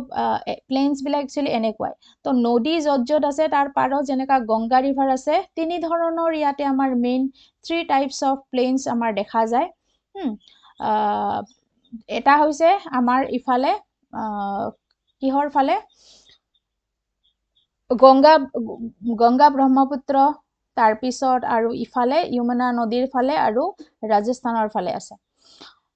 প্লেইনছ বিলাক একচুয়ালি এনেকুৱাই তো নদী য'ত আছে তাৰ পাৰত যেনেকা গংগা ৰিভাৰ আছে তিনি ধৰণৰ ইয়াতে আমাৰ মেইন 3 টাইপস অফ প্লেইনছ আমাৰ দেখা যায় এটা হৈছে আমাৰ ইফালে কিহৰ ফালে গংগা ব্ৰহ্মপুত্ৰ তাৰ পিছত আৰু ইফালে যমুনা নদীৰ ফালে আৰু ৰাজস্থানৰ ফালে আছে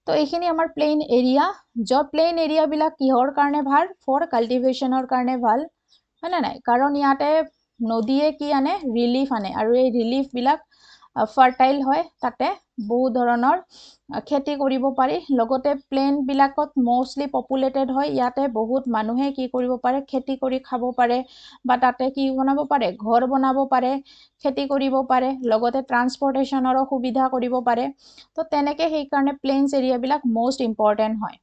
তো এইখিনি আমাৰ প্লেইন এৰিয়া য'ত প্লেইন এৰিয়া বিলাক কিহৰ কাৰণে ভাল ফৰ কাল্টিভেশ্যনৰ কাৰণে ভাল হয় না নাই কাৰণ ইয়াতে নদীয়ে কি আনে ৰিলিফ আনে আৰু এই ৰিলিফবিলাক ফাৰ্টাইল হয় তাতে বহু ধৰণৰ খেতি কৰিব পাৰি লগতে প্লেনবিলাকত মোষ্টলি পপুলেটেড হয় ইয়াতে বহুত মানুহে কি কৰিব পাৰে খেতি কৰি খাব পাৰে বা তাতে কি বনাব পাৰে ঘৰ বনাব পাৰে খেতি কৰিব পাৰে লগতে ট্ৰান্সপৰ্টেশ্যনৰো সুবিধা কৰিব পাৰে তো তেনেকৈ সেইকাৰণে প্লেইনছ এৰিয়াবিলাক মোষ্ট ইম্পৰ্টেণ্ট হয়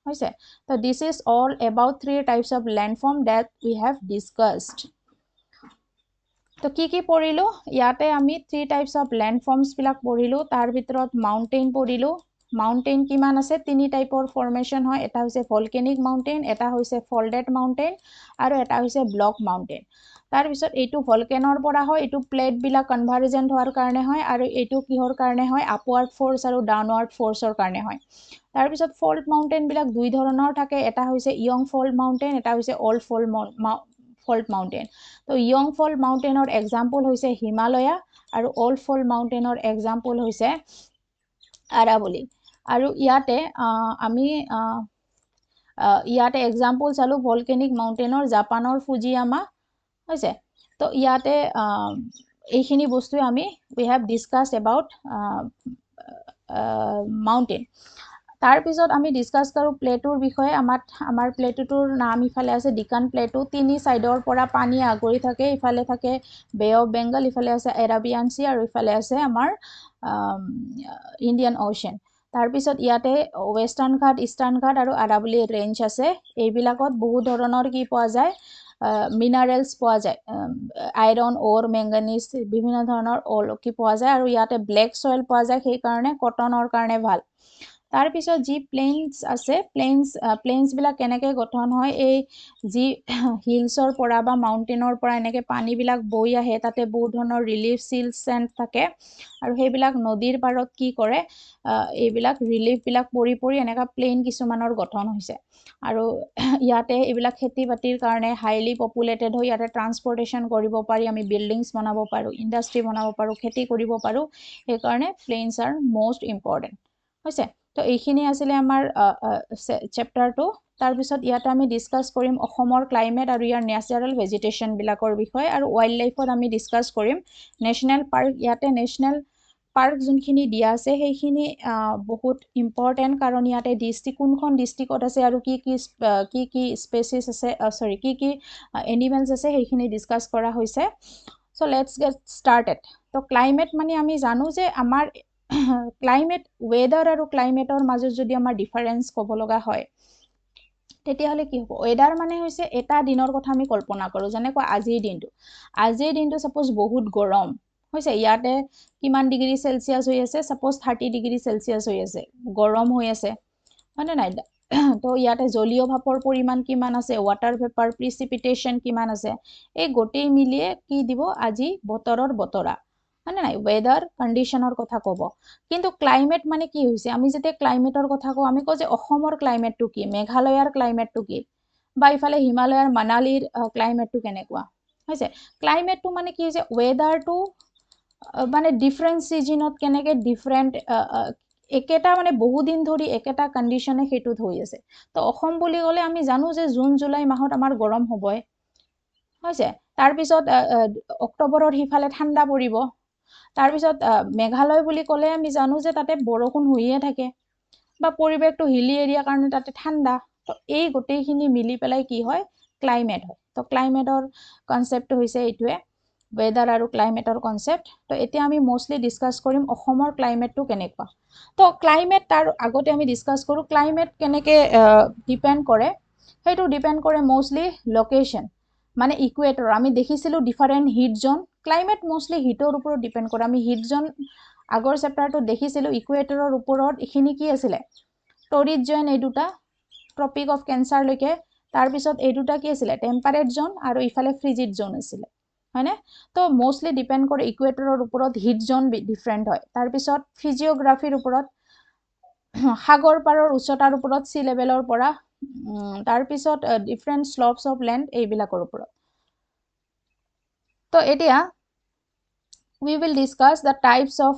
হৈছে তো this is all about 3 types of landform that we have discussed তো কি পঢ়িলোঁ ইয়াতে আমি 3 টাইপছ অফ লেণ্ডফৰ্মছবিলাক পঢ়িলোঁ তাৰ ভিতৰত মাউণ্টেইন পঢ়িলোঁ মাউণ্টেইন কিমান আছে 3 টাইপৰ ফৰ্মেশ্যন হয় এটা হৈছে ভলকেনিক মাউণ্টেইন এটা হৈছে ফল্ডেড মাউণ্টেইন আৰু এটা হৈছে ব্লক মাউণ্টেইন তাৰপিছত এইটো ভলকেনৰ পৰা হয় এইটো প্লেটবিলাক কনভাৰ্জেণ্ট হোৱাৰ কাৰণে হয় আৰু এইটো কিহৰ কাৰণে হয় আপৱাৰ্ড ফ'ৰ্চ আৰু ডাউনৱাৰ্ড ফ'ৰ্চৰ কাৰণে হয় তাৰপিছত ফল্ড মাউণ্টেইনবিলাক দুই ধৰণৰ থাকে এটা হৈছে ইয়ং ফল্ড মাউণ্টেইন এটা হৈছে অল্ড ফল্ড মাউণ্টেইন তো ইয়ং ফল্ড মাউণ্টেইনৰ এক্সাম্পল হৈছে হিমালয়া আৰু অল্ড ফল্ড মাউণ্টেইনৰ এক্সাম্পল হৈছে আৰাৱলী আৰু ইয়াতে আমি ইয়াতে এক্সাম্পল চালোঁ ভলকেনিক মাউণ্টেইনৰ জাপানৰ ফুজিয়ামা হৈছে তো ইয়াতে এইখিনি বস্তুৱে আমি উই হেভ ডিছকাছড এবাউট মাউণ্টেইন তাৰপিছত আমি ডিছকাছ কৰোঁ প্লেটুৰ বিষয়ে আমাৰ প্লেটুটোৰ নাম ইফালে আছে ডিকান প্লেটু 3 ছাইডৰ পৰা পানী আগৰি থাকে ইফালে থাকে বে অফ বেংগল ইফালে আছে এৰাবিয়ান চি আৰু ইফালে আছে আমাৰ ইণ্ডিয়ান অ'চিয়ান তাৰপিছত ইয়াতে ৱেষ্টাৰ্ণ ঘাট ইষ্টাৰ্ণ ঘাট আৰু আৰাৱলী ৰেঞ্জ আছে এইবিলাকত বহু ধৰণৰ কি পোৱা যায় মিনাৰেলছ পোৱা যায় আইৰণ অ'ৰ মেংগানিজ বিভিন্ন ধৰণৰ কি পোৱা যায় আৰু ইয়াতে ব্লেক চইল পোৱা যায় সেইকাৰণে কটনৰ কাৰণে ভাল তাৰপিছত যি প্লেইনছ আছে প্লেইনছবিলাক কেনেকৈ গঠন হয় এই যি হিলছৰ পৰা বা মাউণ্টেইনৰ পৰা এনেকৈ পানীবিলাক বৈ আহে তাতে বহুত ধৰণৰ ৰিলিফ চিলছ চেণ্ট থাকে আৰু সেইবিলাক নদীৰ পাৰত কি কৰে এইবিলাক ৰিলিফবিলাক পৰি এনেকুৱা প্লেইন কিছুমানৰ গঠন হৈছে আৰু ইয়াতে এইবিলাক খেতি বাতিৰ কাৰণে হাইলি পপুলেটেড হৈ ইয়াতে ট্ৰান্সপৰ্টেশ্যন কৰিব পাৰি আমি বিল্ডিংছ বনাব পাৰোঁ ইণ্ডাষ্ট্ৰি বনাব পাৰোঁ খেতি কৰিব পাৰোঁ সেইকাৰণে প্লেইনছ আৰ মষ্ট ইম্পৰ্টেণ্ট হৈছে তো এইখিনি আছিলে আমাৰ চেপ্টাৰটো তাৰপিছত ইয়াতে আমি ডিছকাছ কৰিম অসমৰ ক্লাইমেট আৰু ইয়াৰ নেচাৰেল ভেজিটেশ্যনবিলাকৰ বিষয়ে আৰু ৱাইল্ড লাইফত আমি ডিছকাছ কৰিম নেশ্যনেল পাৰ্ক ইয়াতে নেশ্যনেল পাৰ্ক যোনখিনি দিয়া আছে সেইখিনি বহুত ইম্পৰ্টেণ্ট কাৰণ ইয়াতে কোনখন ডিষ্ট্ৰিক্টত আছে আৰু কি স্পেচিছ আছে কি এনিমেলছ আছে সেইখিনি ডিছকাছ কৰা হৈছে চ' লেটছ গেট ষ্টাৰ্টেড তো ক্লাইমেট মানে আমি জানো যে আমাৰ ক্লাইমেট ৱেডাৰ আৰু ক্লাইমেটৰ মাজত যদি আমাৰ ডিফাৰেঞ্চ ক'ব লগা হয় তেতিয়াহ'লে কি হ'ব ৱেডাৰ মানে হৈছে এটা দিনৰ কথা আমি কল্পনা কৰোঁ যেনেকৈ আজিৰ দিনটো ছাপ'জ বহুত গৰম হৈছে ইয়াতে কিমান ডিগ্ৰী চেলচিয়াছ হৈ আছে ছাপ'জ 30 ডিগ্ৰী চেলচিয়াছ হৈ আছে গৰম হৈ আছে হয়নে নাই তো ইয়াতে জলীয় ভাপৰ পৰিমাণ কিমান আছে ৱাটাৰ ভেপাৰ প্ৰিচিপিটেশ্যন কিমান আছে এই গোটেই মিলিয়ে কি দিব আজি বতৰৰ বতৰা হয়নে নাই ৱেডাৰ কণ্ডিশ্যনৰ কথা ক'ব কিন্তু ক্লাইমেট মানে কি হৈছে আমি যেতিয়া ক্লাইমেটৰ কথা কওঁ আমি কওঁ যে অসমৰ ক্লাইমেটটো কি মেঘালয়ৰ ক্লাইমেটটো কি বা ইফালে হিমালয়ৰ মানালীৰ ক্লাইমেটটো কেনেকুৱা হৈছে ক্লাইমেটটো মানে কি হৈছে ৱেডাৰটো মানে ডিফাৰেণ্ট ছিজনত কেনেকৈ ডিফাৰেণ্ট একেটা মানে বহুদিন ধৰি একেটা কণ্ডিশ্যনে সেইটোত হৈ আছে তো অসম বুলি ক'লে আমি জানো যে জুন জুলাই মাহত আমাৰ গৰম হ'বই হৈছে তাৰপিছত অক্টোবৰৰ সিফালে ঠাণ্ডা পৰিব তাৰপিছত মেঘালয় বুলি ক'লে আমি জানো যে তাতে বৰষুণ হৈয়ে থাকে বা পৰিৱেশটো হিলি এৰিয়াৰ কাৰণে তাতে ঠাণ্ডা তো এই গোটেইখিনি মিলি পেলাই কি হয় ক্লাইমেট হয় তো ক্লাইমেটৰ কনচেপ্টটো হৈছে এইটোৱে ৱেডাৰ আৰু ক্লাইমেটৰ কনচেপ্ট তো এতিয়া আমি মষ্টলি ডিছকাছ কৰিম অসমৰ ক্লাইমেটটো কেনেকুৱা তো ক্লাইমেট তাৰ আগতে আমি ডিছকাছ কৰোঁ ক্লাইমেট কেনেকৈ ডিপেণ্ড কৰে সেইটো ডিপেণ্ড কৰে মষ্টলি লোকেশ্যন মানে ইকুৱেটৰ আমি দেখিছিলোঁ different heat zone climate mostly হিটৰ ওপৰত ডিপেণ্ড কৰে আমি হিট জ'ন আগৰ চেপ্টাৰটো দেখিছিলোঁ ইকুৱেটৰৰ ওপৰত এইখিনি কি আছিলে টৰিড জ'ন এই দুটা ট্ৰপিক অফ কেঞ্চাৰলৈকে তাৰপিছত এই দুটা কি আছিলে টেম্পাৰেট জ'ন আৰু ইফালে ফ্ৰিজিড জ'ন আছিলে হয়নে তো মষ্টলি ডিপেণ্ড কৰে ইকুৱেটৰৰ ওপৰত হিট জ'ন ডিফাৰেণ্ট হয় তাৰপিছত ফিজিঅ'গ্ৰাফিৰ ওপৰত সাগৰ পাৰৰ উচ্চতাৰ ওপৰত সি লেভেলৰ পৰা তাৰপিছত ডিফাৰেণ্ট শ্লপছ অফ লেণ্ড এইবিলাকৰ ওপৰত তো এতিয়া we will discuss the types of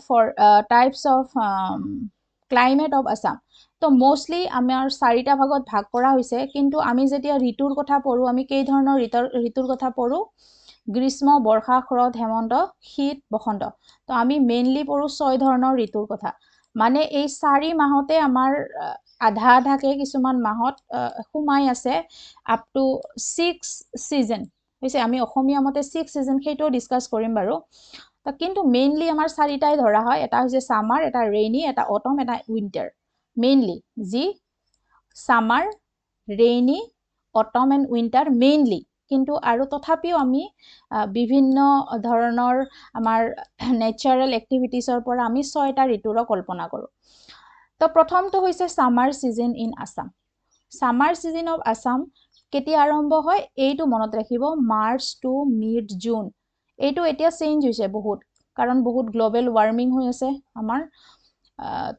climate of Assam তো mostly আমাৰ 4টা ভাগত ভাগ কৰা হৈছে কিন্তু আমি যেতিয়া ঋতুৰ কথা পঢ়ো আমি কেই ধৰণৰ ঋতুৰ কথা পঢ়ো গ্ৰীষ্ম বৰ্ষা শৰৎ হেমন্ত শীত বসন্ত তো আমি মেইনলি পঢ়ো 6 ধৰণৰ ঋতুৰ কথা মানে এই 4 মাহতে আমাৰ আধা আধাকে কিছুমান মাহত সোমাই আছে আপ টু 6 সিজন হৈছে আমি অসমীয়া মতে 6 সিজন সেইটো ডিসকাস কৰিম বাৰু কিন্তু মেইনলি আমাৰ 4টাই ধৰা হয় এটা হৈছে সামাৰ এটা ৰেইনি এটা অটম এটা winter mainly G summer rainy autumn and winter mainly কিন্তু আৰু তথাপিও আমি বিভিন্ন ধৰণৰ আমাৰ নেচাৰেল এক্টিভিটিছৰ পৰা আমি 6টা ঋতুৰ কল্পনা কৰোঁ তো প্ৰথমটো হৈছে সামাৰ সিজন ইন আসাম সামাৰ সিজন অফ আসাম কেতিয়া আৰম্ভ হয় এইটো মনত ৰাখিব মাৰ্চ টু মিড জুন এইটো এতিয়া চেঞ্জ হৈছে বহুত কাৰণ বহুত গ্লোবেল ওয়াৰ্মিং হৈ আছে আমাৰ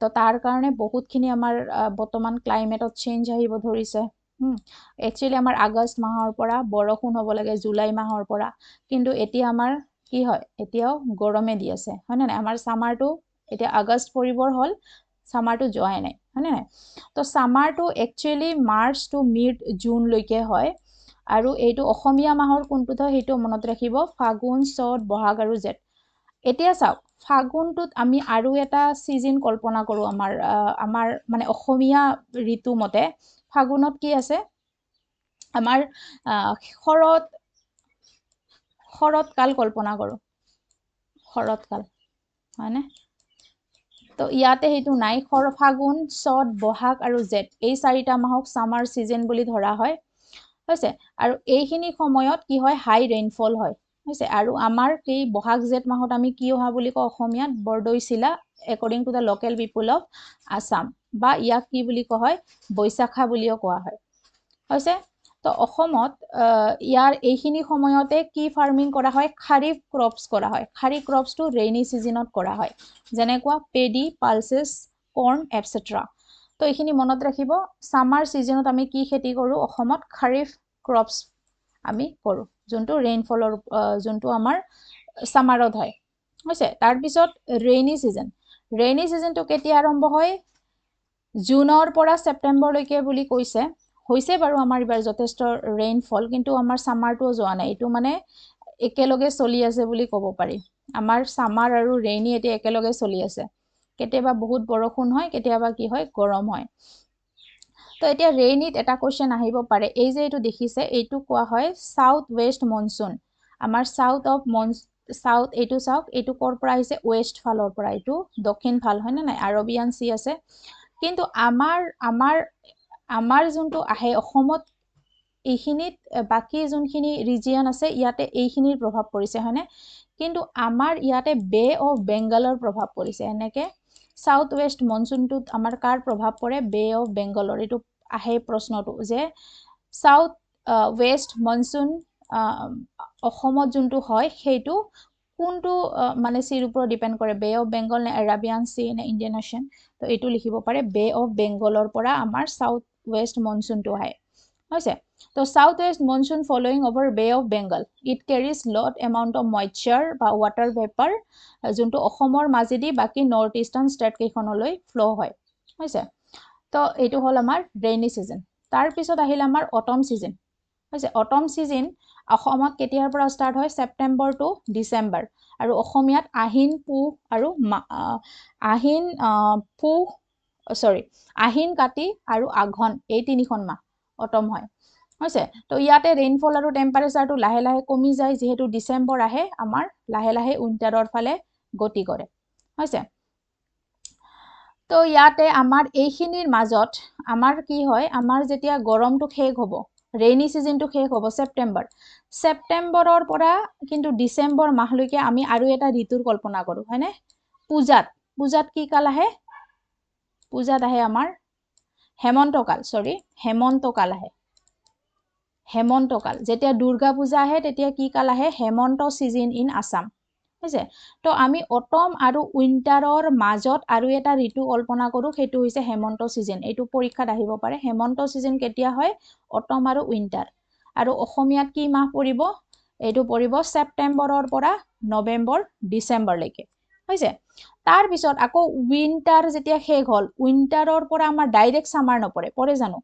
তো তাৰ কাৰণে বহুতখিনি আমাৰ বৰ্তমান ক্লাইমেটত চেঞ্জ আহিব ধৰিছে একচুয়ালি আমাৰ আগষ্ট মাহৰ পৰা বৰষুণ হ'ব লাগে জুলাই মাহৰ পৰা কিন্তু এতিয়া আমাৰ কি হয় এতিয়াও গৰমে দি আছে হয় না আমাৰ সামাৰটো এতিয়া আগষ্ট পৰিবৰ হ'ল সামাৰটো যোৱাই নাই হয় না তো সামাৰটো actually March to mid June লৈকে হয় আৰু এইটো অসমীয়া মাহৰ কোনটোত হয় সেইটো মনত ৰাখিব ফাগুন চত বহাগ আৰু জেঠ এতিয়া চাওক ফাগুনটোত আমি আৰু এটা সিজন কল্পনা কৰো আমাৰ মানে অসমীয়া ঋতু মতে ফাগুনত কি আছে আমাৰ শৰৎ কাল কল্পনা কৰো শৰৎ কাল হয়নে তো ইয়াতে হেতু নাই ফাগুন চত বহাগ আৰু জেঠ এই 4টা মাহক সামাৰ সিজন বুলি ধৰা হয় হৈছে আৰু এইখিনি সময়ত কি হয় হাই ৰেইনফল হয় হৈছে আৰু আমাৰ এই বহাগ জেঠ মাহত আমি কি হোৱা বুলি কওঁ অসমীয়াত Bordoisila according to the local people of Assam বা ইয়াক কি বুলি কোৱা হয় বৈশাখা বুলিও কোৱা হয় হৈছে তো অসমত ইয়াৰ এইখিনি সময়তে কি ফাৰ্মিং কৰা হয় খাৰিফ ক্ৰপছ কৰা হয় খাৰিফ ক্ৰপছটো ৰেইনি সিজনত কৰা হয় যেনেকুৱা পেডি পালছেছ কৰ্ন এটসেট্ৰা তো এইখিনি মনত ৰাখিব সামাৰ সিজনত আমি কি খেতি কৰো অসমত খাৰিফ ক্ৰপছ আমি কৰো যোনটো ৰেইনফলৰ যোনটো আমাৰ সামাৰত হয় হৈছে তাৰ পিছত ৰেইনি সিজনটো কেতিয়া আৰম্ভ হয় জুনৰ পৰা ছেপ্টেম্বৰ লৈকে বুলি কৈছে হৈছে বাৰু আমাৰ ইবাৰ যথেষ্ট ৰেইনফল কিন্তু আমাৰ সামাৰটো যোৱা নাই এইটো মানে একেলগে চলি আছে বুলি ক'ব পাৰি আমাৰ সামাৰ আৰু ৰেইনি এতিয়া একেলগে চলি আছে কেতিয়াবা বহুত বৰষুণ হয় কেতিয়াবা কি হয় গৰম হয় তো এতিয়া ৰেইনিত এটা কোৱেশ্চন আহিব পাৰে এই যে এইটো দেখিছে এইটো কোৱা হয় সাউথ ওয়েস্ট মনসুন আমাৰ সাউথ এইটো চাওক এইটো কৰ পৰা আহিছে ওয়েস্ট ফালৰ পৰা এইটো দক্ষিণ ফাল হয় না নাই আৰবিয়ান সি আছে কিন্তু আমাৰ যোনটো আহে অসমত এইখিনিত বাকি যোনখিনি ৰিজিয়ন আছে ইয়াতে এইখিনিৰ প্ৰভাৱ পৰিছে হয়নে কিন্তু আমাৰ ইয়াতে বে অফ বেংগলৰ প্ৰভাৱ পৰিছে এনেকে সাউথ ওয়েস্ট মনসুনটোত আমাৰ কাৰ প্ৰভাৱ পৰে বে অফ বেংগলৰ এইটো আহে প্ৰশ্নটো যে সাউথ ওয়েস্ট মনসুন অসমত যোনটো হয় সেইটো কোনটো মানে সিৰ ওপৰত ডিপেন্ড কৰে বে অফ বেংগল নে আৰাবিয়ান সি নে ইণ্ডিয়ান অ'চিয়ান তো এইটো লিখিব পাৰে বে অফ বেংগলৰ পৰা আমাৰ সাউথ ওয়েস্ট মনসুনটো আহে হৈছে তো south west monsoon following over bay of Bengal it carries lot amount of moisture বা ৱাটাৰ ভেপাৰ যোনটো অসমৰ মাজেদি বাকি নৰ্থ ইষ্টাৰ্ণ ষ্টেট কেইখনলৈ ফ্লো হয় হৈছে তো এইটো হ'ল আমাৰ ৰেইনি সিজন তাৰ পিছত আহিল আমাৰ অটম সিজন হৈছে অটম সিজন অসমত কেতিয়াৰ পৰা ষ্টাৰ্ট হয় ছেপ্টেম্বৰ টু ডিচেম্বৰ আৰু অসমীয়াত আহিন পুহ আৰু আহিন কাতি আৰু আঘন এই তিনিখন মাহ অটম হয় হৈছে তো ইয়াতে ৰেইনফল আৰু টেম্পাৰেচাৰটো লাহে লাহে কমি যায় যেহেতু ডিসেম্বৰ আহে আমাৰ লাহে লাহে উইন্টাৰৰ ফালে গতি কৰে হৈছে তো ইয়াতে আমাৰ এইখিনিৰ মাজত আমাৰ কি হয় আমাৰ যেতিয়া গৰমটো শেষ হ'ব ৰেইনি সিজনটো শেষ হ'ব ছেপ্টেম্বৰৰ পৰা কিন্তু ডিসেম্বৰ মাহলৈকে আমি আৰু এটা ঋতুৰ কল্পনা কৰো হয়নে পূজাত কি কাল আহে পূজাত আহে আমাৰ হেমন্তকাল আহে হেমন্তকাল যেতিয়া দুৰ্গা পূজা আহে তেতিয়া কি কাল আহে হেমন্ত সিজন ইন আসাম হৈছে তো আমি অটম আৰু উইন্টাৰৰ মাজত আৰু এটা ঋতু কল্পনা কৰো সেইটো হৈছে হেমন্ত সিজন এইটো পৰীক্ষাত আহিব পাৰে হেমন্ত সিজন কেতিয়া হয় অটম আৰু উইন্টাৰ আৰু অসমীয়াত কি মাহ পৰিব এইটো পৰিব ছেপ্টেম্বৰৰ পৰা নৱেম্বৰ ডিসেম্বৰ লৈকে হৈছে তাৰ পিছত আকৌ উইন্টাৰ যেতিয়া শেষ হ'ল উইন্টাৰৰ পৰা আমাৰ ডাইৰেক্ট সামাৰ নপৰে পৰে জানো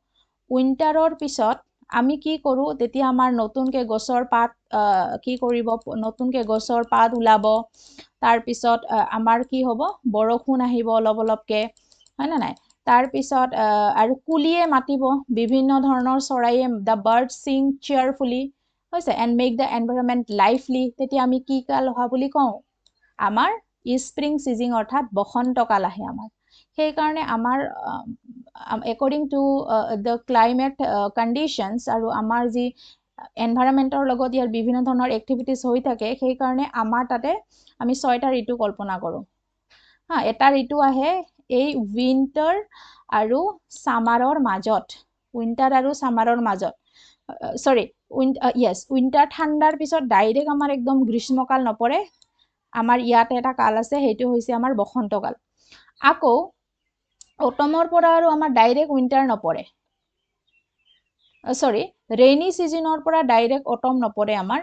উইন্টাৰৰ পিছত আমি কি কৰোঁ তেতিয়া আমাৰ নতুনকে গছৰ পাত কি কৰিব নতুনকে গছৰ পাত ওলাব তাৰপিছত আমাৰ কি হ'ব বৰষুণ আহিব অলপ অলপকে হয় না নাই তাৰপিছত আৰু কুলিয়ে মাতিব বিভিন্ন ধৰণৰ চৰাইয়ে দ্য বাৰ্ড সিং চিয়াৰফুলি হৈছে and make the environment lively তেতিয়া আমি কি কাল অহা বুলি কওঁ আমাৰ স্প্ৰিং সিজন অৰ্থাৎ বসন্তকাল আহে আমাৰ সেইকাৰণে আমাৰ according to the climate conditions আৰু আমাৰ যি এনভাইৰনমেণ্টৰ লগত ইয়াৰ বিভিন্ন ধৰণৰ এক্টিভিটিজ হৈ থাকে সেইকাৰণে আমাৰ তাতে আমি 6টা ঋতু কল্পনা কৰোঁ হা এটা ঋতু আহে এই উইন্টাৰ আৰু সামাৰৰ মাজত উইন্টাৰ আৰু সামাৰৰ মাজত সৰি ইয়েছ উইন্টাৰ ঠাণ্ডাৰ পিছত ডাইৰেক্ট আমাৰ একদম গ্ৰীষ্মকাল নপৰে আমাৰ ইয়াতে এটা কাল আছে সেইটো হৈছে আমাৰ বসন্তকাল আকৌ অটমৰ পৰা আৰু আমাৰ ডাইৰেক্ট উইন্টাৰ নপৰে সৰি ৰেইনি সিজনৰ পৰা ডাইৰেক্ট অটম নপৰে আমাৰ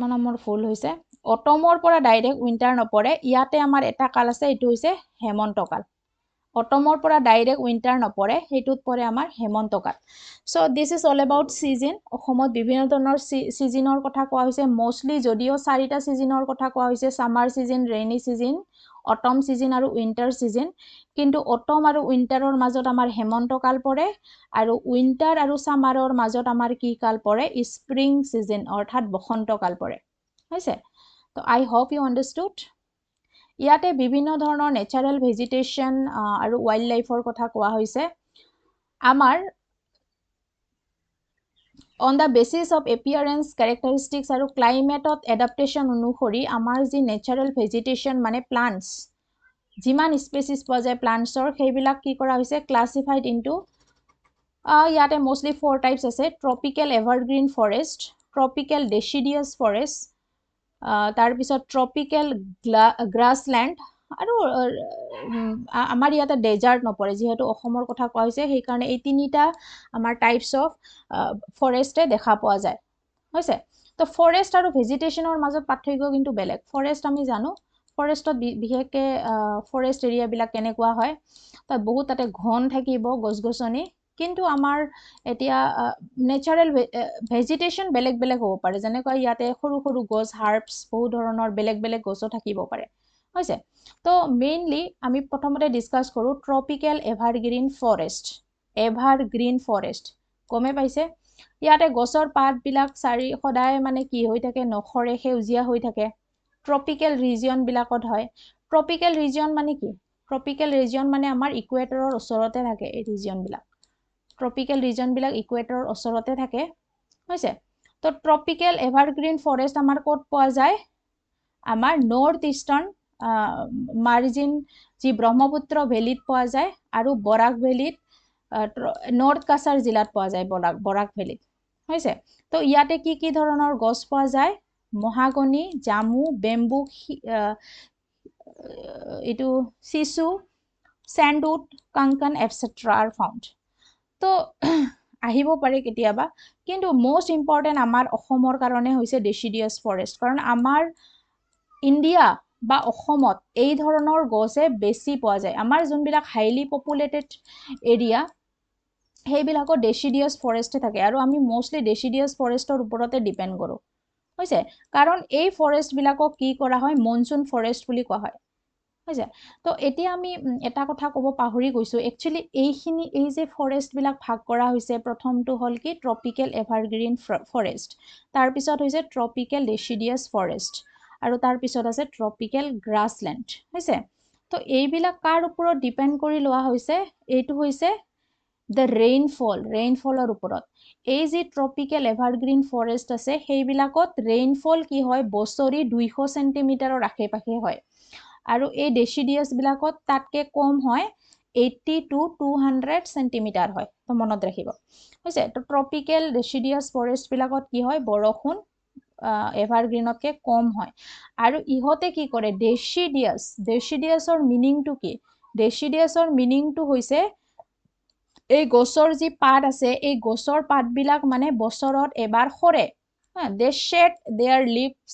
মানে মোৰ ভুল হৈছে অটমৰ পৰা ডাইৰেক্ট উইন্টাৰ নপৰে ইয়াতে আমাৰ এটা কাল আছে এইটো হৈছে হেমন্তকাল অটমৰ পৰা ডাইৰেক্ট উইন্টাৰ নপৰে সেইটোত পৰে আমাৰ হেমন্তকাল so this is all about season অসমত বিভিন্ন ধৰণৰ সিজনৰ কথা কোৱা হৈছে মোস্টলি যদিও 4টা সিজনৰ কথা কোৱা হৈছে সামাৰ সিজন ৰেইনি সিজন অটম সিজন আৰু উইন্টাৰ সিজন কিন্তু অটম আৰু উইন্টাৰৰ মাজত আমাৰ হেমন্তকাল পৰে আৰু উইন্টাৰ আৰু সামাৰৰ মাজত আমাৰ কি কাল পৰে স্প্ৰিং সিজন অৰ্থাৎ বসন্তকাল পৰে হৈছে তো আই হোপ ইউ আন্ডাৰস্টুড ইয়াতে বিভিন্ন ধৰণৰ নেচাৰেল ভেজিটেশ্যন আৰু ওয়াইল্ড লাইফৰ কথা কোৱা হৈছে আমাৰ on the basis of appearance characteristics আৰু climate adaptation অনুসৰি আমাৰ যি natural vegetation মানে plants যিমান স্পেচিছ পোৱা যায় প্লান্টছৰ সেইবিলাক কি কৰা হৈছে ক্লাসিফাইড ইনটু ইয়াতে মোস্টলি 4 টাইপস আছে tropical evergreen forest tropical deciduous forest তাৰপিছত ট্ৰপিকেল গ্ৰাছলেণ্ড আৰু আমাৰ ইয়াতে ডেজাৰ্ট নপৰে যিহেতু অসমৰ কথা কোৱা হৈছে সেইকাৰণে এই 3টা আমাৰ টাইপস অফ ফৰেষ্টে দেখা পোৱা যায় হৈছে তো ফৰেষ্ট আৰু ভেজিটেশ্যনৰ মাজত পাৰ্থক্য কিন্তু বেলেগ ফৰেষ্ট আমি জানো ফৰেষ্টত বিশেষকৈ ফৰেষ্ট এৰিয়াবিলাক কেনেকুৱা হয় তাত বহুত তাতে ঘন থাকিব গছ-গছনি কিন্তু আমাৰ এতিয়া নেচাৰেল ভেজিটেশ্যন বেলেগ বেলেগ হ'ব পাৰে যেনেকৈ ইয়াতে সৰু সৰু গছ হাৰ্বছ বহুত ধৰণৰ বেলেগ বেলেগ গছো থাকিব পাৰে হৈছে তো মেইনলি আমি প্ৰথমতে ডিসকাস কৰোঁ ট্ৰপিকেল এভাৰগ্ৰীন ফৰেষ্ট গমে পাইছে ইয়াতে গছৰ পাতবিলাক সদায় মানে কি হৈ থাকে নখৰে সেউজীয়া হৈ থাকে ট্ৰপিকেল ৰিজন বিলাকত হয় ট্ৰপিকেল ৰিজন মানে কি ট্ৰপিকেল ৰিজন মানে আমাৰ ইকুৱেটৰৰ ওচৰতে থাকে এই ৰিজনবিলাক ট্ৰপিকেল ৰিজনবিলাক ইকুৱেটৰৰ ওচৰতে থাকে হৈছে তো ট্ৰপিকেল এভাৰগ্ৰীন ফৰেষ্ট আমাৰ ক'ত পোৱা যায় আমাৰ নৰ্থ ইষ্টাৰ্ণ মাৰ্জিন যি ব্ৰহ্মপুত্ৰ ভেলীত পোৱা যায় আৰু বৰাক ভেলীত নৰ্থ কাছাৰ জিলাত পোৱা যায় বৰাক ভেলীত হৈছে তো ইয়াতে কি কি ধৰণৰ গছ পোৱা যায় মহাগনি জামু বেম্বু এইটো চিচু স্যান্ডউড কাংকান এটসেট্ৰা আৰ ফাউণ্ড তো আহিব পাৰে কেতিয়াবা কিন্তু মোস্ট ইম্পৰ্টেণ্ট আমাৰ অসমৰ কাৰণে হৈছে ডেচিডিয়াছ ফৰেষ্ট কাৰণ আমাৰ ইণ্ডিয়া বা অসমত এই ধৰণৰ গছে বেছি পোৱা যায় আমাৰ যোনবিলাক হাইলি পপুলেটেড এৰিয়া সেইবিলাকত ডেচিডিয়াছ ফৰেষ্টে থাকে আৰু আমি মোস্টলি ডেচিডিয়াছ ফৰেষ্টৰ ওপৰতে ডিপেণ্ড কৰোঁ হৈছে কাৰণ এই ফৰেষ্টবিলাকক কি কৰা হয় মনচুন ফৰেষ্ট বুলি কোৱা হয় হৈছে তো এতিয়া আমি এটা কথা ক'ব পাহৰি গৈছোঁ একচুৱেলি এই যে ফৰেষ্টবিলাক ভাগ কৰা হৈছে প্ৰথমটো হ'ল কি ট্ৰপিকেল এভাৰগ্ৰীন ফৰেষ্ট তাৰপিছত হৈছে ট্ৰপিকেল ডেচিডিয়াছ ফৰেষ্ট আৰু তাৰপিছত আছে ট্ৰপিকেল গ্ৰাছলেণ্ড হৈছে তো এইবিলাক কাৰ ওপৰত ডিপেণ্ড কৰি লোৱা হৈছে এইটো হৈছে দ্য ৰেইনফলৰ ওপৰত এই যি ট্ৰপিকেল এভাৰগ্ৰীন ফৰেষ্ট আছে সেইবিলাকত ৰেইনফল কি হয় বছৰি 200 চেণ্টিমিটাৰৰ আশে পাশে হয় আৰু এই ডেচিডিয়াছবিলাকত তাতকৈ কম হয় 80 to 200 চেণ্টিমিটাৰ হয় তো মনত ৰাখিব হৈছে তো ট্ৰপিকেল ডেচিডিয়াছ ফৰেষ্টবিলাকত কি হয় বৰষুণ এভাৰগ্ৰীনতকৈ কম হয় আৰু ইহঁতে কি কৰে ডেচিডিয়াছৰ মিনিংটো কি ডেচিডিয়াছৰ মিনিংটো হৈছে এই গছৰ যি পাত আছে এই গছৰ পাতবিলাক মানে বছৰত এবাৰ সৰে they shed their leaves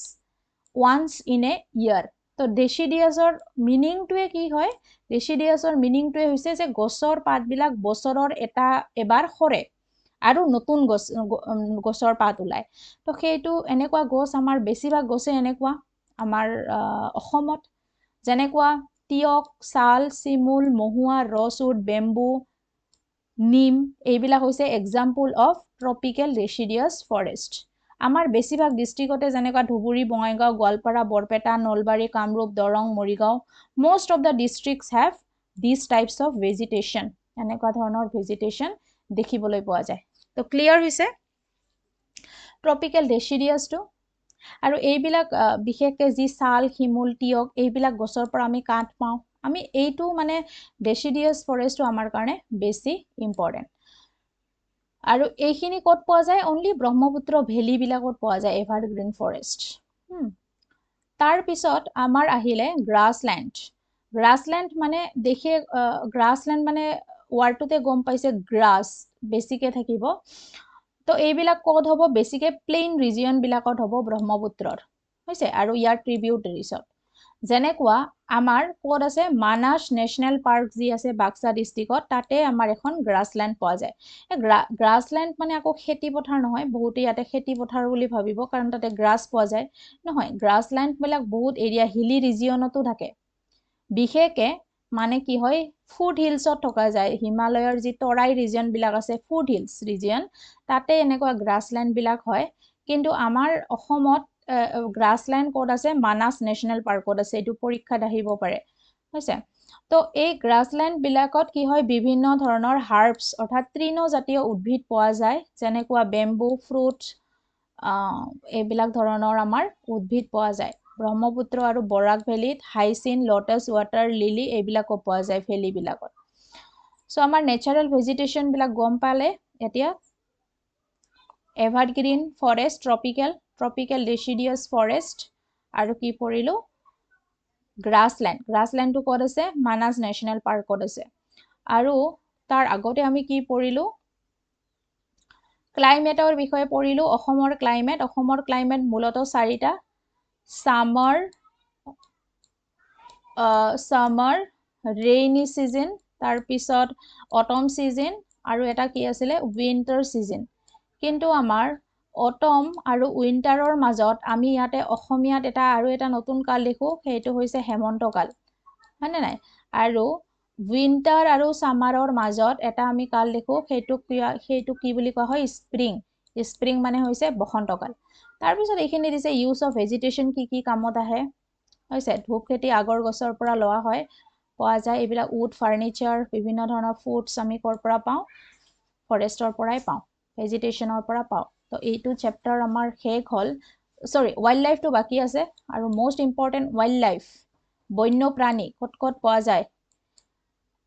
once in a year তো ডেচিডিয়াছৰ মিনিংটোৱে কি হয় ডেচিডিয়াছৰ মিনিংটোৱে হৈছে যে গছৰ পাতবিলাক বছৰৰ এবাৰ সৰে আৰু নতুন গছৰ পাত ওলায় তো সেইটো এনেকুৱা গছ আমাৰ বেছিভাগ গছে এনেকুৱা আমাৰ অসমত যেনেকুৱা তিয়ক শাল চিমুল মহুৱা ৰছউড বেম্বু নিম এইবিলাক হৈছে example of tropical deciduous forest আমাৰ বেছিভাগ ডিষ্ট্ৰিক্টতে যেনেকুৱা Dhubri Bongaigaon Goalpara Barpeta Nalbari Kamrup Darrang Morigaon most of the districts have these types of vegetation এনেকুৱা ধৰণৰ ভেজিটেশ্যন দেখিবলৈ পোৱা যায় তো ক্লিয়াৰ হৈছে ট্ৰপিকেল ডেচিডিয়াছটো আৰু এইবিলাক বিশেষকৈ যি শাল শিমুল তিয়ক এইবিলাক গছৰ পৰা আমি কাঠ পাওঁ আমি এইটো মানে ডেচিডিয়াছ ফৰেষ্টটো আমাৰ কাৰণে বেছি ইম্পৰ্টেণ্ট আৰু এইখিনি ক'ত পোৱা যায় অনলি ব্ৰহ্মপুত্ৰ ভেলীবিলাকত পোৱা যায় এভাৰগ্ৰীণ ফৰেষ্ট তাৰ পিছত আমাৰ আহিলে গ্ৰাছলেণ্ড মানে দেখে গ্ৰাছলেণ্ড মানে ৱাৰ্ডটোতে গম পাইছে গ্ৰাছ বেছিকে থাকিব তো এইবিলাক ক'ত হ'ব বেছিকে প্লেইন ৰিজিয়নবিলাকত হ'ব ব্ৰহ্মপুত্ৰৰ হৈছে আৰু ইয়াৰ ট্ৰিবিউটাৰিছত যেনেকুৱা আমাৰ ক'ত আছে মানাস নেশ্যনেল পাৰ্ক যি আছে বাক্সা ডিষ্ট্ৰিক্টত তাতে আমাৰ এখন গ্ৰাছলেণ্ড পোৱা যায় গ্ৰাছলেণ্ড মানে আকৌ খেতি পথাৰ নহয় বহুতে ইয়াতে খেতি পথাৰ বুলি ভাবিব কাৰণ তাতে গ্ৰাছ পোৱা যায় নহয় গ্ৰাছলেণ্ডবিলাক বহুত এৰিয়া হিলি ৰিজিয়নতো থাকে বিশেষকে মানে কি হয় ফুড হিলছত থকা যায় হিমালয়ৰ যি তৰাই ৰিজিয়নবিলাক আছে ফুড হিলছ ৰিজিয়ন তাতে এনেকুৱা গ্ৰাছলেণ্ডবিলাক হয় কিন্তু আমাৰ অসমত গ্ৰাছলেণ্ড ক'ত আছে মানাস নেশ্যনেল পাৰ্কত আছে এইটো পৰীক্ষাত আহিব পাৰে হৈছে তো এই গ্ৰাছলেণ্ডবিলাকত কি হয় বিভিন্ন ধৰণৰ হাৰ্বছ অৰ্থাৎ তৃণজাতীয় উদ্ভিদ পোৱা যায় যেনেকুৱা বেম্বু ফ্ৰুট এইবিলাক ধৰণৰ আমাৰ উদ্ভিদ পোৱা যায় ব্ৰহ্মপুত্ৰ আৰু বৰাক ভেলীত হাইচিন লটাছ ৱাটাৰ লিলি এইবিলাকো পোৱা যায় ভেলীবিলাকত চ' আমাৰ নেচাৰেল ভেজিটেশ্যনবিলাক গম পালে এতিয়া evergreen forest tropical deciduous forest আৰু কি পঢ়িলোঁ গ্ৰাছলেণ্ডটো ক'ত আছে মানাস নেশ্যনেল পাৰ্কত আছে আৰু তাৰ আগতে আমি কি পঢ়িলোঁ ক্লাইমেটৰ বিষয়ে পঢ়িলোঁ অসমৰ ক্লাইমেট মূলতঃ চাৰিটা সামাৰ ৰেইনি ছিজন তাৰপিছত অটম ছিজন আৰু এটা কি আছিলে উইণ্টাৰ ছিজন কিন্তু আমাৰ অটম আৰু উইণ্টাৰৰ মাজত আমি ইয়াতে অসমীয়াত আৰু এটা নতুন কাল দেখোঁ সেইটো হৈছে হেমন্তকাল হয়নে নাই আৰু উইণ্টাৰ আৰু সামাৰৰ মাজত এটা আমি কাল দেখোঁ সেইটো কি বুলি কোৱা হয় স্প্ৰিং মানে হৈছে বসন্তকাল তাৰপিছত এইখিনি দিছে ইউজ অফ ভেজিটেশ্যন কি কামত আহে হৈছে ধূপ খেতি আগৰ গছৰ পৰা লোৱা হয় পোৱা যায় এইবিলাক উড ফাৰ্নিচাৰ বিভিন্ন ধৰণৰ ফুডছ আমি ক'ৰ পৰা পাওঁ ফৰেষ্টৰ পৰাই পাওঁ ভেজিটেশ্যনৰ পৰা পাওঁ তো এইটো চেপ্টাৰ আমাৰ শেষ হ'ল ৱাইল্ড লাইফটো বাকী আছে আৰু মোষ্ট ইম্পৰ্টেণ্ট ৱাইল্ড লাইফ বন্যপ্ৰাণী ক'ত পোৱা যায়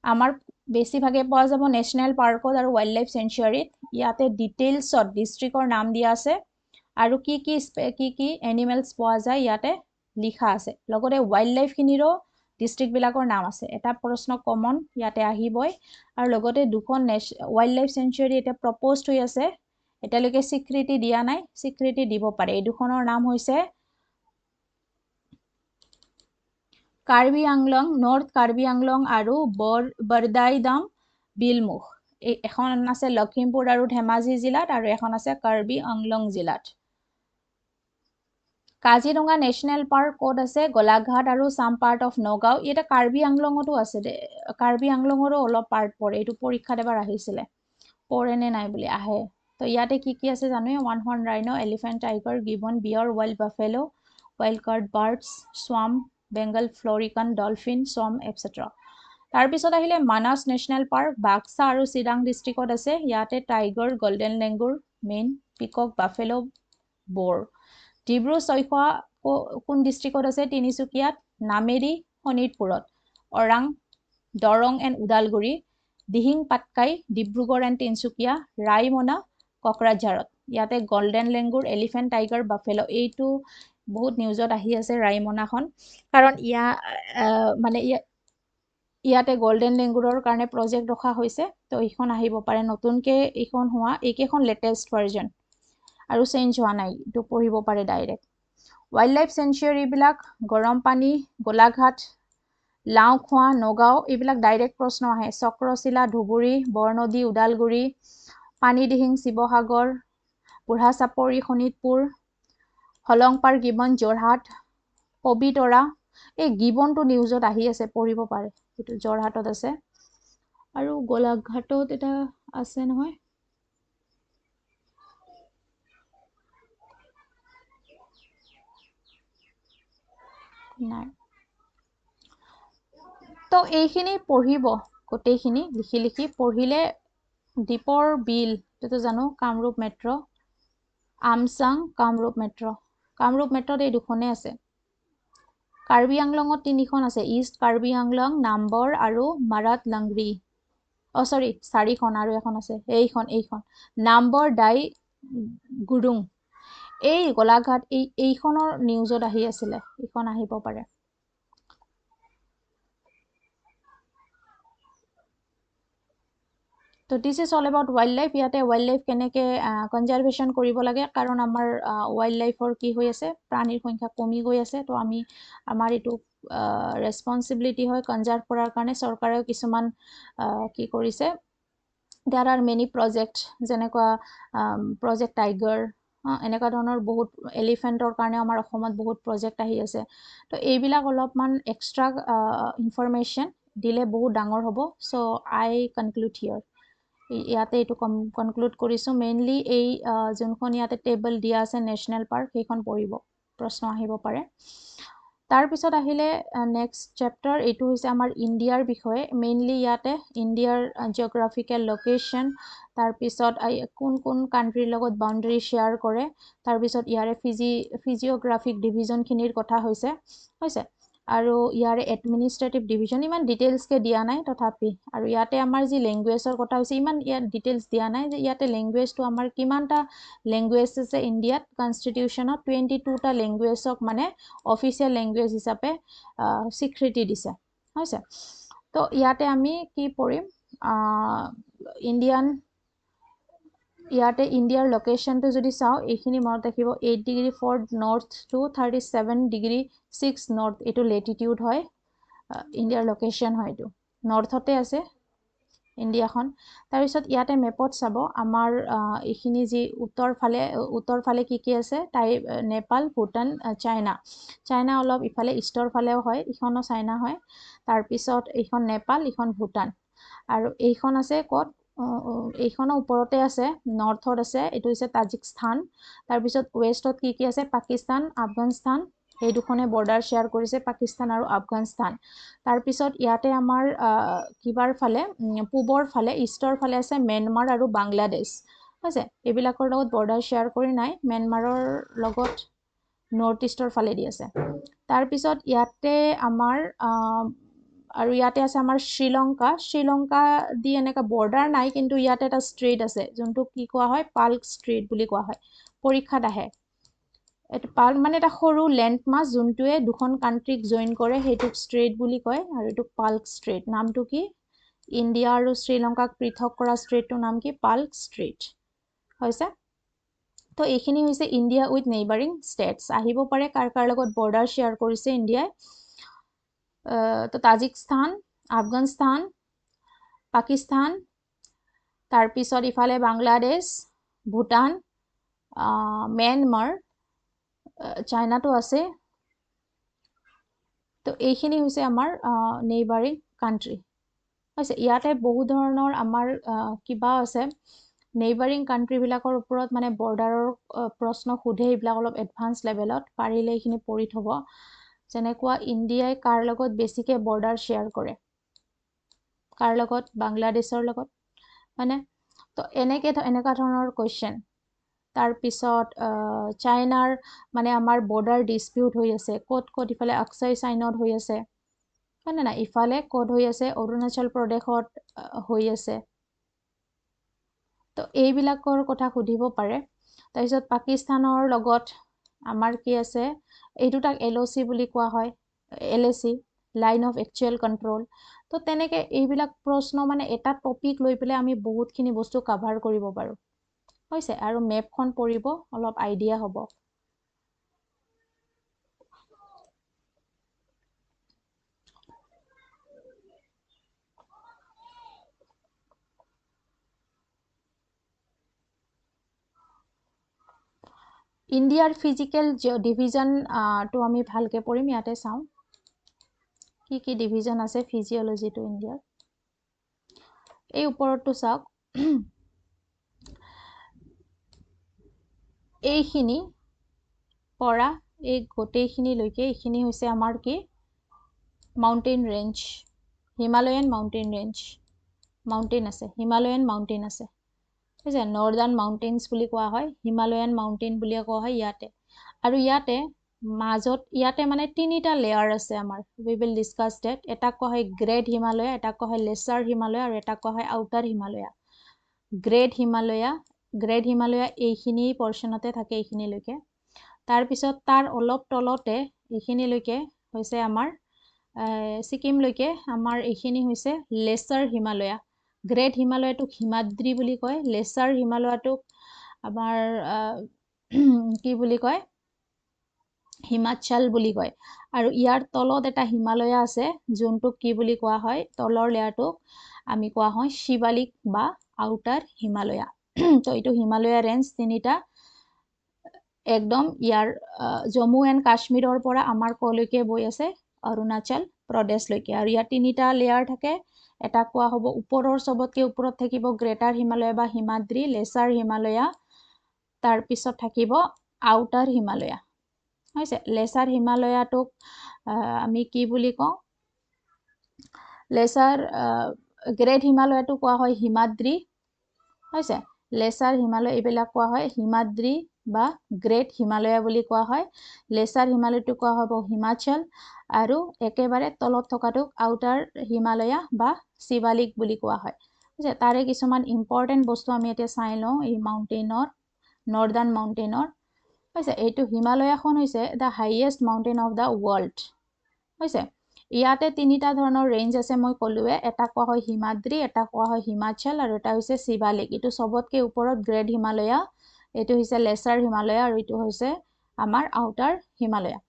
আমাৰ বেছিভাগে পোৱা যাব নেশ্যনেল পাৰ্কত আৰু ৱাইল্ড লাইফ চেঞ্চুৱাৰীত ইয়াতে ডিটেইলছত ডিষ্ট্ৰিক্টৰ নাম দিয়া আছে আৰু কি এনিমেলছ পোৱা যায় ইয়াতে লিখা আছে লগতে ৱাইল্ড লাইফখিনিৰো ডিষ্ট্ৰিক্টবিলাকৰ নাম আছে এটা প্ৰশ্ন কমন ইয়াতে আহিবই আৰু লগতে দুখন ৱাইল্ড লাইফ চেঞ্চুৱাৰী এতিয়া প্ৰপ'জড হৈ আছে এতিয়ালৈকে স্বীকৃতি দিয়া নাই স্বীকৃতি দিব পাৰে এই দুখনৰ নাম হৈছে কাৰ্বি আংলং নৰ্থ কাৰ্বি আংলং আৰু বৰদাইদাম বিলমুখ এখন আছে লখিমপুৰ আৰু ধেমাজি জিলাত আৰু এখন আছে কাৰ্বি আংলং জিলাত কাজিৰঙা নেশ্যনেল পাৰ্ক ক'ত আছে গোলাঘাট আৰু চাম পাৰ্ট অফ নগাঁও এটা কাৰ্বি আংলঙতো আছে কাৰ্বি আংলঙৰো অলপ পাৰ্ট পৰে এইটো পৰীক্ষাত এবাৰ আহিছিলে পৰে নে নাই বুলি আহে তো ইয়াতে কি আছে জানো one horn rhino elephant tiger gibbon bear wild buffalo wild card birds স্বাম বেংগল ফ্লৰিকান ডলফিন চম এটচেট্ৰা তাৰপিছত আহিলে মানাস নেশ্যনেল পাৰ্ক বাক্সা আৰু চিৰাং ডিষ্ট্ৰিক্টত আছে ইয়াতে টাইগাৰ গল্ডেন লেংগুৰ মেইন পিকক বাফেলো বৰ ডিব্ৰু চৈখোৱা কোন ডিষ্ট্ৰিক্টত আছে তিনিচুকীয়াত নামেৰি শোণিতপুৰত দৰং এণ্ড ওদালগুৰি দিহিং পাটকাই ডিব্ৰুগড় এণ্ড তিনিচুকীয়া ৰায়মনা কোকৰাঝাৰত ইয়াতে গল্ডেন লেংগুৰ এলিফেণ্ট টাইগাৰ বাফেলো এইটো বহুত নিউজত আহি আছে ৰায়মনাখন কাৰণ ইয়াতে গল্ডেন লেংগুৰৰ কাৰণে প্ৰজেক্ট ৰখা হৈছে তো এইখন আহিব পাৰে নতুনকৈ এইখন হোৱা এইকেইখন লেটেষ্ট ভাৰ্জন আৰু চেঞ্জ হোৱা নাই এইটো পঢ়িব পাৰে ডাইৰেক্ট ৱাইল্ড লাইফ চেঞ্চুৰীবিলাক গৰম পানী, গোলাঘাট, লাওখোৱা, নগাঁও এইবিলাক ডাইৰেক্ট প্ৰশ্ন আহে। চক্ৰশিলা, ধুবুৰী, বৰনদী, ওদালগুৰি, পানীদিহিং, শিৱসাগৰ, বুঢ়াচাপৰি, শোণিতপুৰ, হলংপাৰ, গিবন, যোৰহাট, পবিতৰা। এই গিবনটো নিউজত আহি আছে, পঢ়িব পাৰে, এইটো যোৰহাটত আছে। আৰু গোলাঘাটত এটা আছে নহয়, নাই। তো এইখিনি পঢ়িব, গোটেইখিনি লিখি লিখি পঢ়িলে দীপৰ বিল, এইটো জানো কামৰূপ মেট্ৰ', আমচাং, কামৰূপ মেট্ৰ'। কামৰূপ মেট্ৰ'ত এই দুখনেই আছে। কাৰ্বি আংলঙত 3খন আছে, ইষ্ট কাৰ্বি আংলং, নাম্বৰ আৰু মাৰাত লাংৰি। চৰি 4খন, আৰু এখন আছে, এইখন নাম্বৰ ডাই গুৰুং। এই গোলাঘাট এইখনৰ নিউজত আহি আছিলে, এইখন আহিব পাৰে। তো this is all about wild life. ইয়াতে ৱাইল্ড লাইফ কেনেকৈ কনজাৰভেশ্যন কৰিব লাগে, কাৰণ আমাৰ ৱাইল্ড লাইফৰ কি হৈ আছে, প্ৰাণীৰ সংখ্যা কমি গৈ আছে। তো আমাৰ এইটো ৰেছপনচিবিলিটি হয় কনজাৰ্ভ কৰাৰ কাৰণে। চৰকাৰেও কিছুমান কি কৰিছে, দেয়াৰ আৰ মেনি প্ৰজেক্ট, যেনেকুৱা প্ৰজেক্ট টাইগাৰ, এনেকুৱা ধৰণৰ বহুত, এলিফেণ্টৰ কাৰণে আমাৰ অসমত বহুত প্ৰজেক্ট আহি আছে। তো এইবিলাক অলপমান এক্সট্ৰা ইনফৰমেশ্যন দিলে বহুত ডাঙৰ হ'ব। চ' আই কনক্লুড হিয়াৰ। ইয়াতে এইটো কনক্লুড কৰিছোঁ। মেইনলি এই যোনখন ইয়াতে টেবল দিয়া আছে নেশ্যনেল পাৰ্ক, সেইখন পঢ়িব, প্ৰশ্ন আহিব পাৰে। তাৰপিছত আহিলে নেক্সট চেপ্টাৰ, এইটো হৈছে আমাৰ ইণ্ডিয়াৰ বিষয়ে। মেইনলি ইয়াতে ইণ্ডিয়াৰ জিঅ'গ্ৰাফিকেল লোকেশ্যন, তাৰপিছত কোন কোন কাণ্ট্ৰিৰ লগত বাউণ্ডেৰী শ্বেয়াৰ কৰে, তাৰপিছত ইয়াৰে ফিজিঅ'গ্ৰাফিক ডিভিজনখিনিৰ কথা হৈছে। আৰু ইয়াৰে এডমিনিষ্ট্ৰেটিভ ডিভিজন ইমান ডিটেইলছকৈ দিয়া নাই তথাপি। আৰু ইয়াতে আমাৰ যি লেংগুৱেজৰ কথা হৈছে, ইমান ইয়াত ডিটেইলছ দিয়া নাই যে ইয়াতে লেংগুৱেজটো আমাৰ কিমানটা লেংগুৱেজ আছে ইণ্ডিয়াত। কনষ্টিটিউশ্যনত 22টা লেংগুৱেজক মানে অফিচিয়েল লেংগুৱেজ হিচাপে স্বীকৃতি দিছে, হৈছে। তো ইয়াতে আমি কি পঢ়িম, ইয়াতে ইণ্ডিয়াৰ লোকেশ্যনটো যদি চাওঁ, এইখিনি মনত ৰাখিব, 8 degree 4 north to 37 degree 6 north, এইটো লেটিটিউড হয়, ইণ্ডিয়াৰ লোকেশ্যন হয়, এইটো নৰ্থতে আছে ইণ্ডিয়াখন। তাৰপিছত ইয়াতে মেপত চাব, আমাৰ এইখিনি যি উত্তৰ ফালে কি কি আছে, নেপাল, ভূটান, চাইনা অলপ ইফালে ইষ্টৰ ফালেও হয়, ইখনো চাইনা হয়। তাৰপিছত এইখন নেপাল, এইখন ভূটান। আৰু এইখন আছে ক'ত, এইখনৰ ওপৰতে আছে, নৰ্থত আছে, এইটো হৈছে তাজিকিস্তান। তাৰপিছত ৱেষ্টত কি কি আছে, পাকিস্তান, আফগানিস্তান, এই দুখনে বৰ্ডাৰ শ্বেয়াৰ কৰিছে, পাকিস্তান আৰু আফগানিস্তান। তাৰপিছত ইয়াতে আমাৰ কিবাৰ ফালে, পূবৰ ফালে, ইষ্টৰ ফালে আছে ম্যানমাৰ আৰু বাংলাদেশ, হৈছে। এইবিলাকৰ লগত বৰ্ডাৰ শ্বেয়াৰ কৰি নাই, ম্যানমাৰৰ লগত নৰ্থ ইষ্টৰ ফালেদি আছে। তাৰপিছত ইয়াতে আমাৰ আৰু ইয়াতে আছে আমাৰ শ্ৰীলংকা দি এনেকুৱা বৰ্ডাৰ নাই, কিন্তু ইয়াতে এটা ষ্ট্ৰেইট আছে, যোনটো কি কোৱা হয়, পাল্ক ষ্ট্ৰেইট বুলি কোৱা হয়, পৰীক্ষাত আহে। এইটো পাল্ক মানে এটা সৰু লেণ্ড মাছ, যোনটোৱে দুখন কাণ্ট্ৰিক জইন কৰে, সেইটোক ষ্ট্ৰেইট বুলি কয়, আৰু এইটোক পাল্ক ষ্ট্ৰেইট। নামটো কি, ইণ্ডিয়া আৰু শ্ৰীলংকাক পৃথক কৰা ষ্ট্ৰেইটটোৰ নাম কি, পাল্ক ষ্ট্ৰেইট, হৈছে। তো এইখিনি হৈছে ইণ্ডিয়া উইথ নেইবাৰিং ষ্টেটছ। আহিব পাৰে কাৰ কাৰ লগত বৰ্ডাৰ শ্বেয়াৰ কৰিছে ইণ্ডিয়াই। তো তাজিকিস্তান, আফগানিস্তান, পাকিস্তান, তাৰপিছত ইফালে বাংলাদেশ, ভূটান, ম্যানমাৰ, চাইনাটো আছে। তো এইখিনি হৈছে আমাৰ নেইবাৰিং কাণ্ট্ৰি, হৈছে। ইয়াতে বহু ধৰণৰ আমাৰ কিবা আছে, নেইবাৰিং কাণ্ট্ৰিবিলাকৰ ওপৰত মানে বৰ্ডাৰৰ প্ৰশ্ন সোধে, এইবিলাক অলপ এডভান্স লেভেলত, পাৰিলে এইখিনি পঢ়ি থ'ব। যেনেকুৱা ইণ্ডিয়াই কাৰ লগত বেছিকৈ বৰ্ডাৰ শ্বেয়াৰ কৰে, কাৰ লগত, বাংলাদেশৰ লগত, মানে। তো এনেকুৱা ধৰণৰ কুৱেশ্যন। তাৰপিছত চাইনাৰ মানে আমাৰ বৰ্ডাৰ ডিছপিউট হৈ আছে, ক'ত ইফালে আকছাই চাইনত হৈ আছে, হয়নে নাই, ইফালে ক'ত হৈ আছে, অৰুণাচল প্ৰদেশত হৈ আছে। তো এইবিলাকৰ কথা সুধিব পাৰে। তাৰপিছত পাকিস্তানৰ লগত আমাৰ কি আছে, এইটো তাক LOC বুলি কোৱা হয়, LAC, line of actual control. তো তেনেকৈ এইবিলাক প্ৰশ্ন মানে এটা টপিক লৈ পেলাই আমি বহুতখিনি বস্তু কাভাৰ কৰিব পাৰোঁ, হৈছে। আৰু মেপখন পঢ়িব, অলপ আইডিয়া হ'ব। ইণ্ডিয়াৰ ফিজিকেল ডিভিজন টো আমি ভালকে পঢ়িম ইয়াতে চাওঁ কি ডিভিজন আছে ফিজিঅলজিটো ইণ্ডিয়াৰ এই ওপৰতো চাওক এইখিনি পৰা এই গোটেইখিনি লৈকে এইখিনি হৈছে আমাৰ কি mountain range Himalayan mountain range mountain আছে হিমালয়ান মাউণ্টেইন আছে ঠিক আছে নৰ্দাৰ্ণ মাউণ্টেইনছ বুলি কোৱা হয় হিমালয়ান মাউণ্টেইন বুলি কোৱা হয় ইয়াতে আৰু ইয়াতে মাজত ইয়াতে মানে তিনিটা লেয়াৰ আছে আমাৰ we will discuss that এটা কোৱা হয় গ্ৰেট হিমালয়া এটা কোৱা হয় লেছাৰ হিমালয়া আৰু এটা কোৱা হয় আউটাৰ হিমালয়া গ্ৰেট হিমালয়া এইখিনি পৰ্চনতে থাকে এইখিনিলৈকে তাৰ পিছত তাৰ অলপ তলতে এইখিনিলৈকে হৈছে আমাৰ সিকিমলৈকে আমাৰ এইখিনি হৈছে লেছাৰ হিমালয়া গ্ৰেট হিমালয়াটোক হিমাদ্ৰী বুলি কয় লেছাৰ হিমালয়াটোক আমাৰ কি বুলি কয় হিমাচল বুলি কয় আৰু ইয়াৰ তলত এটা হিমালয়া আছে যোনটোক কি বুলি কোৱা হয় তলৰ লেয়াৰটোক আমি কোৱা হয় শিৱালিক বা আউটাৰ হিমালয়া তো এইটো হিমালয়া ৰেঞ্জ তিনিটা একদম ইয়াৰ জম্মু এণ্ড কাশ্মীৰৰ পৰা আমাৰ কলৈকে বৈ আছে অৰুণাচল প্ৰদেশলৈকে আৰু ইয়াৰ তিনিটা লেয়াৰ থাকে এটা কোৱা হ'ব ওপৰৰ সবতকে ওপৰত থাকিব গ্ৰেটাৰ হিমালয়া বা হিমাদ্ৰী লেছাৰ হিমালয়া তাৰ পিছত থাকিব আউটাৰ হিমালয়া হৈছে লেছাৰ হিমালয়াটোক আমি কি বুলি কওঁ লেছাৰ গ্ৰেট হিমালয়াটো কোৱা হয় হিমাদ্ৰী হৈছে লেছাৰ হিমালয় এইবিলাক কোৱা হয় হিমাদ্ৰী বা গ্ৰেট হিমালয়া বুলি কোৱা হয় লেছাৰ হিমালয়টো কোৱা হ'ব হিমাচল আৰু একেবাৰে তলত থকাটোক আউটাৰ হিমালয়া বা শিৱালিক বুলি কোৱা হয় হৈছে তাৰে কিছুমান ইম্পৰ্টেণ্ট বস্তু আমি এতিয়া চাই লওঁ এই মাউণ্টেইনৰ নৰ্দাৰ্ণ মাউণ্টেইনৰ হৈছে এইটো হিমালয়াখন হৈছে the highest mountain of the world হৈছে ইয়াতে তিনিটা ধৰণৰ ৰেঞ্জ আছে মই ক'লোৱে এটা কোৱা হয় হিমাদ্ৰী এটা কোৱা হয় হিমাচল আৰু এটা হৈছে শিৱালিক এইটো সবতকে ওপৰত গ্ৰেট হিমালয়া এইটো হৈছে লেছাৰ হিমালয়া আৰু এইটো হৈছে আমাৰ আউটাৰ হিমালয়া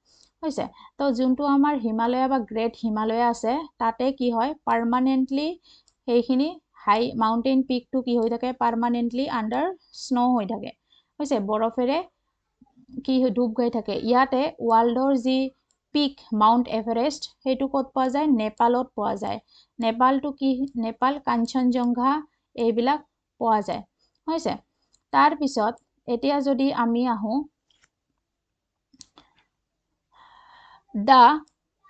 হৈছে তো যোনটো আমাৰ হিমালয়া বা গ্ৰেট হিমালয়া আছে তাতে কি হয় পাৰ্মানেণ্টলি সেইখিনি হাই মাউণ্টেইন পিকটো কি হৈ থাকে পাৰ্মানেণ্টলি আণ্ডাৰ স্ন' হৈ থাকে হৈছে বৰফেৰে কি ডুব গৈ থাকে ইয়াতে ৱৰ্ল্ডৰ যি পিক মাউণ্ট এভাৰেষ্ট সেইটো ক'ত পোৱা যায় নেপালত পোৱা যায় নেপালটো কি নেপাল কাঞ্চনজংঘা এইবিলাক পোৱা যায় হৈছে তাৰপিছত এতিয়া যদি আমি আহোঁ the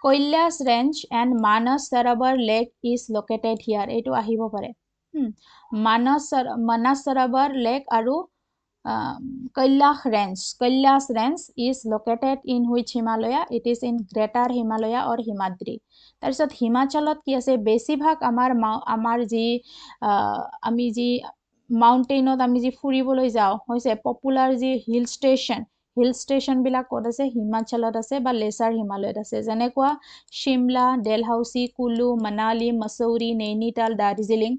Kailash range and Manas Sarovar lake is located here এইটো আহিব পাৰে মানস সৰোবৰ লেক আৰু Kailash range is located in which Himalaya it is in greater Himalaya or Himadri তাৰপিছত হিমাচলত কি আছে বেছিভাগ আমাৰ যি আমি যি মাউণ্টেইনত আমি যি ফুৰিবলৈ যাওঁ হৈছে পপুলাৰ যি হিল ষ্টেচনবিলাক ক'ত আছে হিমাচলত আছে বা লেছাৰ হিমালয়ত আছে যেনেকুৱা শিমলা ডেলহাউচি কুলু মানালী মছৌৰী নৈনিতাল দাৰ্জিলিং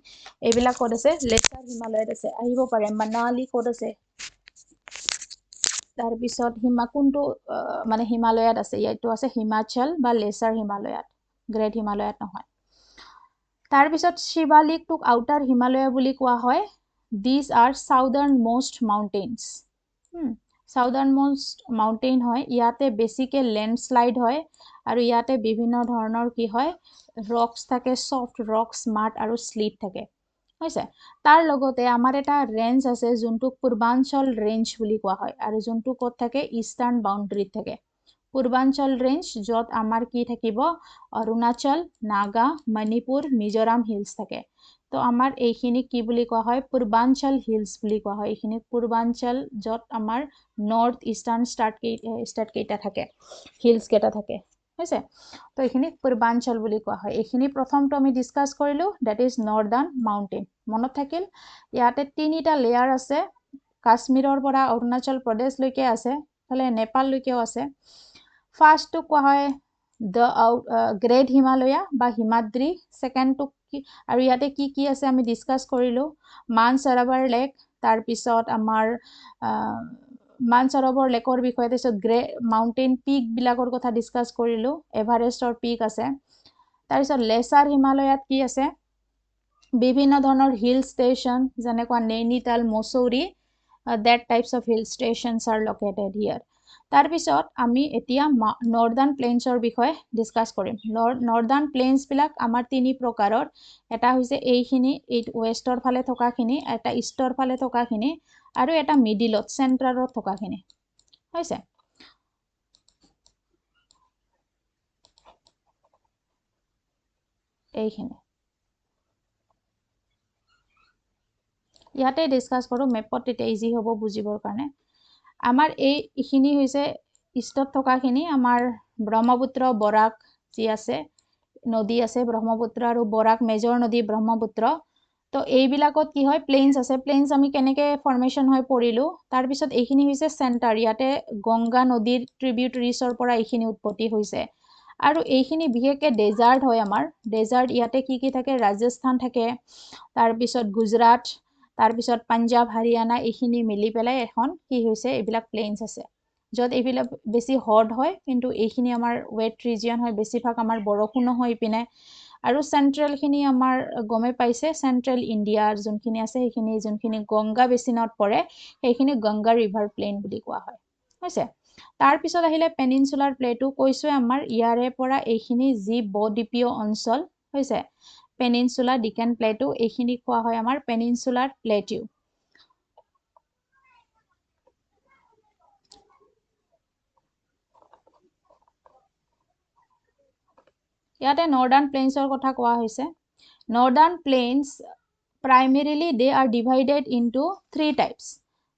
এইবিলাক ক'ত আছে লেছাৰ হিমালয়ত আছে আহিব পাৰে মানালী ক'ত আছে তাৰপিছত কোনটো মানে হিমালয়াত আছে ইয়াতো আছে হিমাচল বা লেছাৰ হিমালয়াত গ্ৰেট হিমালয়াত নহয় তাৰপিছত শিৱালিকটোক আউটাৰ হিমালয়া বুলি কোৱা হয় these are southern most mountains southern most mountain হয় ইয়াতে বেছিকে লেণ্ডশ্লাইড হয় আৰু ইয়াতে বিভিন্ন ধৰণৰ কি হয় ৰক্স থাকে সফ্ট ৰক্স মাড আৰু স্লিট থাকে হৈছে তাৰ লগতে আমাৰ এটা ৰেঞ্জ আছে যোনটো পূৰ্বাঞ্চল ৰেঞ্জ বুলি কোৱা হয় আৰু যোনটো ক'ত থাকে ইষ্টাৰ্ণ বাউণ্ডাৰীত থাকে পূৰ্বাঞ্চল ৰেঞ্জ য'ত আমাৰ কি থাকিব অৰুণাচল নাগা মণিপুৰ মিজোৰাম হিলছ থাকে তো আমাৰ এইখিনি কি বুলি কোৱা হয় পূৰ্বাঞ্চল হিলছ বুলি কোৱা হয় এইখিনি পূৰ্বাঞ্চল য'ত আমাৰ নৰ্থ ইষ্টাৰ্ণ ষ্টেট কেইটা থাকে হিলছ কেইটা থাকে হৈছে তো এইখিনি পূৰ্বাঞ্চল বুলি কোৱা হয় এইখিনি প্ৰথমটো আমি ডিছকাছ কৰিলোঁ ডেট ইজ নৰ্দাৰ্ণ মাউণ্টেইন মনত থাকিল ইয়াতে তিনিটা লেয়াৰ আছে কাশ্মীৰৰ পৰা অৰুণাচল প্ৰদেশলৈকে আছে ফালে নেপাললৈকেও আছে ফাৰ্ষ্টটো কোৱা হয় দ্য গ্ৰেট হিমালয়া বা হিমাদ্ৰী ছেকেণ্ডটো কি আৰু ইয়াতে কি কি আছে আমি ডিছকাছ কৰিলোঁ মানসৰোবৰ লেক তাৰপিছত আমাৰ মানসৰোবৰ লেকৰ বিষয়ে তাৰপিছত মাউণ্টেইন পিকবিলাকৰ কথা ডিছকাছ কৰিলোঁ এভাৰেষ্টৰ পিক আছে তাৰপিছত লেছাৰ হিমালয়াত কি আছে বিভিন্ন ধৰণৰ হিল ষ্টেচন যেনেকুৱা Nainital মছৌৰী that types of hill stations are located here. তাৰ পিছত আমি এতিয়া নৰ্দাৰ্ণ প্লেইনছৰ বিষয়ে ডিছকাছ কৰিম। নৰ্দাৰ্ণ প্লেইনছবিলাক আমাৰ তিনি প্ৰকাৰৰ। এটা হৈছে এইখিনি, এই ৱেষ্টৰ ফালে থকাখিনি, এটা ইষ্টৰ ফালে থকাখিনি, আৰু এটা মিডিলত চেণ্টাৰত থকাখিনি হৈছে। এইখিনি ইয়াতে ডিছকাছ কৰোঁ, মেপত তেতিয়া ইজি হ'ব বুজিবৰ কাৰণে। আমাৰ এইখিনি হৈছে ইষ্টত থকাখিনি, আমাৰ ব্ৰহ্মপুত্ৰ বৰাক যি আছে নদী আছে, ব্ৰহ্মপুত্ৰ আৰু বৰাক মেজৰ নদী ব্ৰহ্মপুত্ৰ। তো এইবিলাকত কি হয়, প্লেইনছ আছে। প্লেইনছ আমি কেনেকৈ ফৰ্মেশ্যন হৈ পৰিলোঁ। তাৰপিছত এইখিনি হৈছে চেণ্টাৰ, ইয়াতে গংগা নদীৰ ট্ৰিবিউটৰিছৰ পৰা এইখিনি উৎপত্তি হৈছে। আৰু এইখিনি বিশেষকৈ ডেজাৰ্ট হয় আমাৰ। ডেজাৰ্ট ইয়াতে কি কি থাকে, ৰাজস্থান থাকে, তাৰপিছত গুজৰাট, তাৰপিছত পাঞ্জাৱ, হাৰিয়ানা, এইখিনি মিলি পেলাই এখন কি হৈছে, এইবিলাক প্লেইনছ আছে, য'ত এইবিলাক বেছি হট হয়, কিন্তু এইখিনি আমাৰ ৱেট ৰিজিয়ন হয়, বেছিভাগ আমাৰ বৰষুণো হয় ইপিনে। আৰু চেণ্ট্ৰেলখিনি আমাৰ গমে পাইছে, চেণ্ট্ৰেল ইণ্ডিয়াৰ যোনখিনি আছে সেইখিনি, যোনখিনি গংগা বেচিনত পৰে সেইখিনি গংগা ৰিভাৰ প্লেইন বুলি কোৱা হয় হৈছে। তাৰপিছত আহিলে পেনিনচুলাৰ প্লেটু, কৈছোৱে আমাৰ ইয়াৰে পৰা এইখিনি যি বদ্বীপীয় অঞ্চল হৈছে, পেনিনচুলা, ডিকেন প্লেটু, এইখিনি কোৱা হয় আমাৰ পেনিনচুলাৰ প্লেটিউ। ইয়াতে নৰ্দাৰ্ণ প্লেইনছৰ কথা কোৱা হৈছে। নৰ্দাৰ্ণ প্লেইনছ প্ৰাইমেৰিলি দে আৰ ডিভাইডেড ইনটু 3 টাইপছ।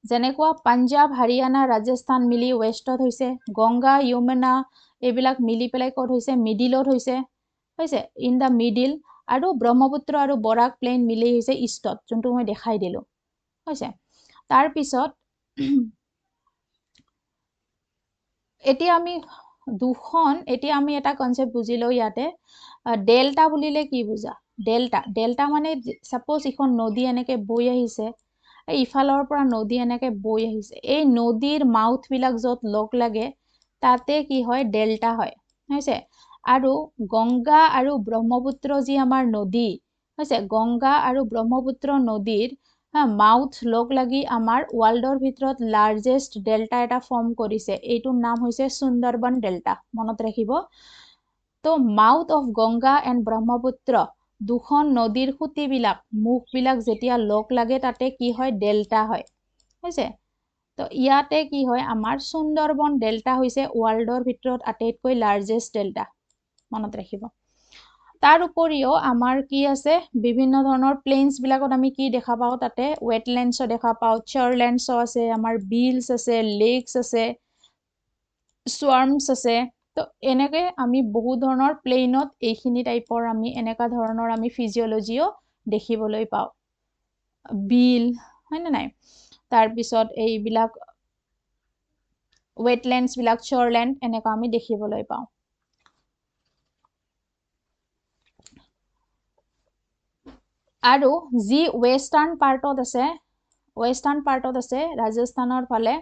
যেনেকুৱা পাঞ্জাৱ, হাৰিয়ানা, ৰাজস্থান মিলি ৱেষ্টত হৈছে, গংগা, যমুনা এইবিলাক মিলি পেলাই ক'ত হৈছে, মিডিলত হৈছে ইন দ্য মিডিল, আৰু ব্ৰহ্মপুত্ৰ আৰু বৰাক প্লেইন মিলি হৈছে ইষ্টত, যোনটো মই দেখাই দিলোঁ হৈছে। তাৰপিছত এতিয়া আমি এটা কনচেপ্ট বুজি লওঁ ইয়াতে। ডেল্টা বুলিলে কি বুজা? ডেল্টা মানে ছাপ'জ ইখন নদী এনেকৈ বৈ আহিছে, ইফালৰ পৰা নদী এনেকৈ বৈ আহিছে, এই নদীৰ মাউথবিলাক য'ত লগ লাগে তাতে কি হয়, ডেল্টা হয় হৈছে। আৰু গংগা আৰু ব্ৰহ্মপুত্ৰ যি আমাৰ নদী হৈছে, গংগা আৰু ব্ৰহ্মপুত্ৰ নদীৰ মাউথ লগ লাগি আমাৰ ৱৰ্ল্ডৰ ভিতৰত লাৰ্জেষ্ট ডেল্টা এটা ফৰ্ম কৰিছে, এইটোৰ নাম হৈছে সুন্দৰবন ডেল্টা, মনত ৰাখিব। তো mouth of Ganga and Brahmaputra, দুখন নদীৰ সুঁতিবিলাক, মুখবিলাক যেতিয়া লগ লাগে তাতে কি হয়, ডেল্টা হয় হৈছে। তো ইয়াতে কি হয়, আমাৰ সুন্দৰবন ডেল্টা হৈছে ৱৰ্ল্ডৰ ভিতৰত আটাইতকৈ লাৰ্জেষ্ট ডেল্টা, মনত ৰাখিব। তাৰ উপৰিও আমাৰ কি আছে, বিভিন্ন ধৰণৰ প্লেইনছবিলাকত আমি কি দেখা পাওঁ, তাতে ৱেটলেণ্ডছো দেখা পাওঁ, চৰলেণ্ডছো আছে, আমাৰ বিলছ আছে, লেকছ আছে, সোৱাৰ্মছ আছে। তো এনেকৈ আমি বহু ধৰণৰ প্লেইনত এইখিনি টাইপৰ আমি এনেকুৱা ধৰণৰ আমি ফিজিঅ'লজিও দেখিবলৈ পাওঁ, বিল হয়নে নাই। তাৰপিছত এইবিলাক ৱেটলেণ্ডছবিলাক, চৰলেণ্ড, এনেকুৱা আমি দেখিবলৈ পাওঁ। আৰু যি ৱেষ্টাৰ্ণ পাৰ্টত আছে ৰাজস্থানৰ ফালে,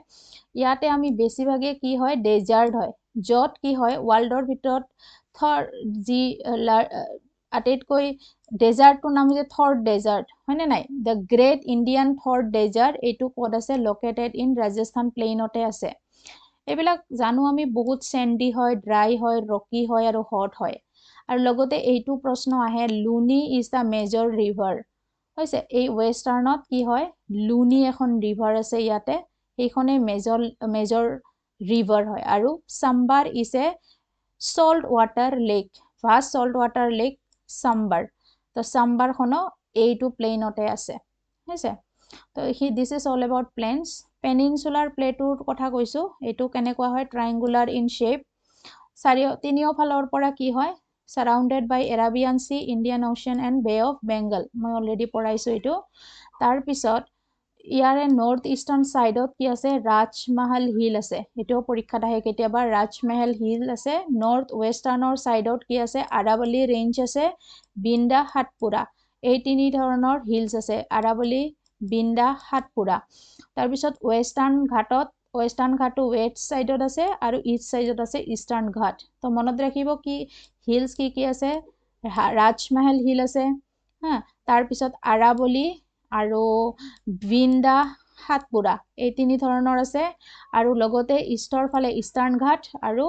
ইয়াতে আমি বেছিভাগে কি হয়, ডেজাৰ্ট হয়, য'ত কি হয়, ৱৰ্ল্ডৰ ভিতৰত যি আটাইতকৈ ডেজাৰ্টটোৰ নাম হৈছে থৰ্ড ডেজাৰ্ট, হয়নে নাই, the great Indian Thar desert, এইটো ক'ত আছে, লোকেটেড ইন ৰাজস্থান প্লেইনতে আছে। এইবিলাক জানো আমি বহুত চেণ্ডি হয়, ড্ৰাই হয়, ৰকি হয় আৰু হট হয়। আৰু লগতে এইটো প্ৰশ্ন আহে, Luni is the major river হৈছে। এই ৱেষ্টাৰ্ণত কি হয়, লুনি এখন ৰিভাৰ আছে ইয়াতে, সেইখনেই মেজৰ ৰিভাৰ হয়। আৰু Sambhar is a salt water lake, vast salt water lake Sambhar. তো চাম্বাৰখনো এইটো প্লেইনতে আছে হৈছে। তো this is all about plains. Peninsular প্লেটুৰ কথা কৈছোঁ, এইটো কেনেকুৱা হয়, ট্ৰাইংগুলাৰ ইন শ্বেপ, তিনিওফালৰ পৰা কি হয়, surrounded by Arabian sea, Indian ocean and bay of Bengal, মই অলৰেডি পঢ়াইছোঁ এইটো। তাৰপিছত ইয়াৰে নৰ্থ ইষ্টাৰ্ণ ছাইডত কি আছে, ৰাজমহল হিল আছে, এইটোও পৰীক্ষাত আহে কেতিয়াবা, ৰাজমহল হিল আছে। নৰ্থ ৱেষ্টাৰ্ণৰ ছাইডত কি আছে, আৰাৱলী ৰেঞ্জ আছে, বিন্দা, সাতপুৰা, এই তিনি ধৰণৰ হিলছ আছে, আৰাৱলী, বিন্দা, সাতপুৰা। তাৰপিছত ৱেষ্টাৰ্ণ ঘাটটো ৱেষ্ট ছাইডত আছে, আৰু ইষ্ট ছাইডত আছে ইষ্টাৰ্ণ ঘাট। তো মনত ৰাখিব কি হিলছ কি আছে, ৰাজমহল হিল আছে, তাৰপিছত আৰাৱলী আৰু বিন্দা, সাতপুৰা এই তিনি ধৰণৰ আছে আৰু লগতে ইষ্টৰ ফালে ইষ্টাৰ্ণ ঘাট আৰু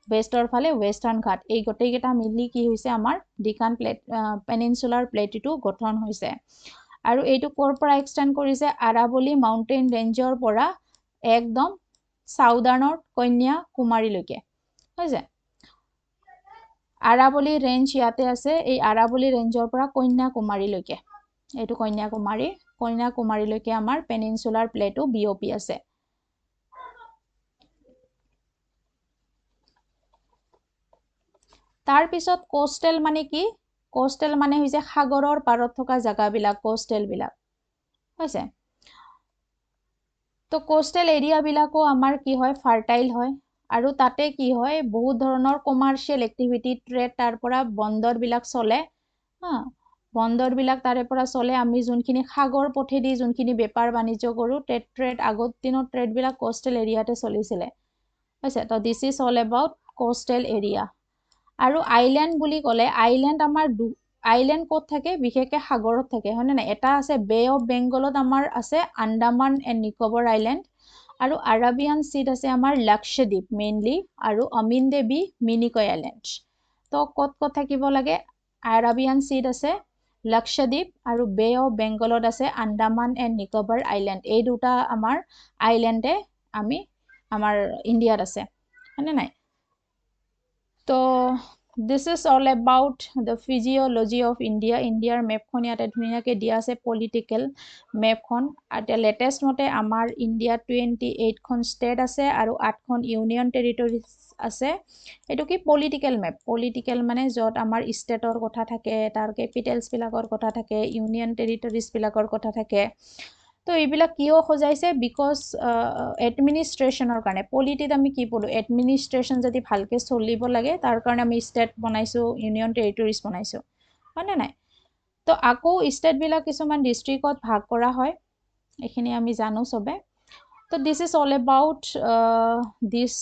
ৱেষ্টৰ ফালে ৱেষ্টাৰ্ণ ঘাট এই গোটেইকেইটা মিলি কি হৈছে আমাৰ ডিকান পেনিনচুলাৰ প্লেটটো গঠন হৈছে আৰু এইটো ক'ৰ পৰা এক্সটেণ্ড কৰিছে আৰাৱলী মাউণ্টেইন ৰেঞ্জৰ পৰা একদম সাউদাৰ্ণৰ কন্যাকুমাৰীলৈকে হৈছে আৰাৱলী ৰেঞ্জ ইয়াতে আছে এই আৰাৱলী ৰেঞ্জৰ পৰা কন্যাকুমাৰীলৈকে এইটো কন্যাকুমাৰীলৈকে আমাৰ পেনিনচুলাৰ প্লেটো বিয়পি আছে তাৰ পিছত কোষ্টেল মানে কি কোষ্টেল মানে হৈছে সাগৰৰ পাৰত থকা জাগাবিলাক কোষ্টেল বিলাক হৈছে তো কোষ্টেল এৰিয়া বিলাকো আমাৰ কি হয় ফাৰ্টাইল হয় আৰু তাতে কি হয় বহুত ধৰণৰ কমাৰ্চিয়েল এক্টিভিটি ট্ৰেড তাৰ পৰা বন্দৰ বিলাক চলে বন্দৰ বিলাক তাৰে পৰা চলে আমি যোনখিনি সাগৰ পথেদি যোনখিনি বেপাৰ বাণিজ্য কৰো ট্ৰেড আগৰ দিনৰ ট্ৰেড বিলাক কোষ্টেল এৰিয়াতে চলিছিলে হৈছে তো this is all about coastal area আৰু আইল্যান্ড বুলি ক'লে আইল্যান্ড আমাৰ আইল্যান্ড ক'ত থাকে বিশেষকৈ সাগৰত থাকে হয়নে নাই এটা আছে বে অফ বেংগলত আমাৰ আছে আন্দামান এণ্ড নিকোবৰ আইল্যান্ড আৰু আৰাবিয়ান চিত আছে আমাৰ লাক্ষদ্বীপ মেইনলি আৰু অমিন দেৱী মিনিকয় আইল্যান্ড তো ক'ত থাকিব লাগে আৰাবিয়ান চিত আছে লাক্ষদ্বীপ আৰু বে অফ বেংগলত আছে আন্দামান এণ্ড নিকোবৰ আইল্যান্ড এই দুটা আমাৰ আইল্যান্ডে আমাৰ ইণ্ডিয়াত আছে হয়নে নাই তো this is all about the physiology of India ইণ্ডিয়াৰ মেপখন ইয়াতে ধুনীয়াকৈ দিয়া আছে পলিটিকেল মেপখন এতিয়া লেটেষ্ট মতে আমাৰ ইণ্ডিয়াত 28খন ষ্টেট আছে আৰু 8খন ইউনিয়ন টেৰিটৰিজ আছে এইটো কি পলিটিকেল মেপ পলিটিকেল মানে য'ত আমাৰ ষ্টেটৰ কথা থাকে তাৰ কেপিটেলছবিলাকৰ কথা থাকে ইউনিয়ন টেৰিটৰিজবিলাকৰ কথা থাকে তো এইবিলাক কিয় সজাইছে বিকজ এডমিনিষ্ট্ৰেশ্যনৰ কাৰণে পলিটিত আমি কি পঢ়ো এডমিনিষ্ট্ৰেশ্যন যদি ভালকৈ চলিব লাগে তাৰ কাৰণে আমি ষ্টেট বনাইছোঁ ইউনিয়ন টেৰিটৰিজ বনাইছোঁ হয়নে নাই তো আকৌ ষ্টেটবিলাক কিছুমান ডিষ্ট্ৰিক্টত ভাগ কৰা হয় এইখিনি আমি জানো চবে তো this is all about this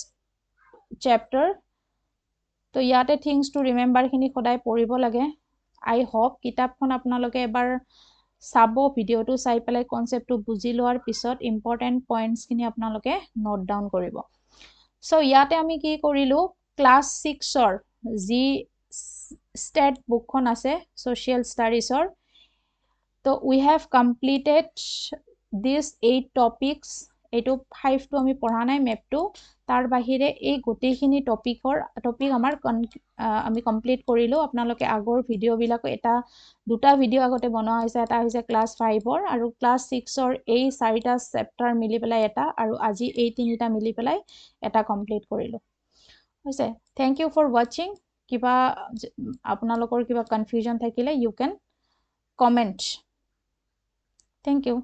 chapter তো ইয়াতে থিংছ টু ৰিমেম্বাৰখিনি সদায় পঢ়িব লাগে আই হোপ কিতাপখন আপোনালোকে এবাৰ চাব ভিডিঅ'টো চাই পেলাই কনচেপ্টটো বুজি লোৱাৰ পিছত ইম্পৰ্টেণ্ট পইণ্টছখিনি আপোনালোকে নোট ডাউন কৰিব চ' ইয়াতে আমি কি কৰিলোঁ ক্লাছ 6ৰ যি ষ্টেট বুকখন আছে ছ'চিয়েল ষ্টাডিজৰ তো উই হেভ কমপ্লিটেড দিছ 8 টপিকছ এইটো 5টো আমি পঢ়া নাই মেপটো তাৰ বাহিৰে এই গোটেইখিনি টপিক আমাৰ আমি কমপ্লিট কৰিলোঁ আপোনালোকে আগৰ ভিডিঅ'বিলাকো দুটা ভিডিঅ' আগতে বনোৱা হৈছে এটা হৈছে ক্লাছ 5ৰ আৰু ক্লাছ 6ৰ এই 4টা চেপ্টাৰ মিলি পেলাই এটা আৰু আজি এই 3টা মিলি পেলাই এটা কমপ্লিট কৰিলোঁ হৈছে থেংক ইউ ফৰ ৱাচিং কিবা আপোনালোকৰ কিবা কনফিউজন থাকিলে ইউ কেন কমেণ্ট থেংক ইউ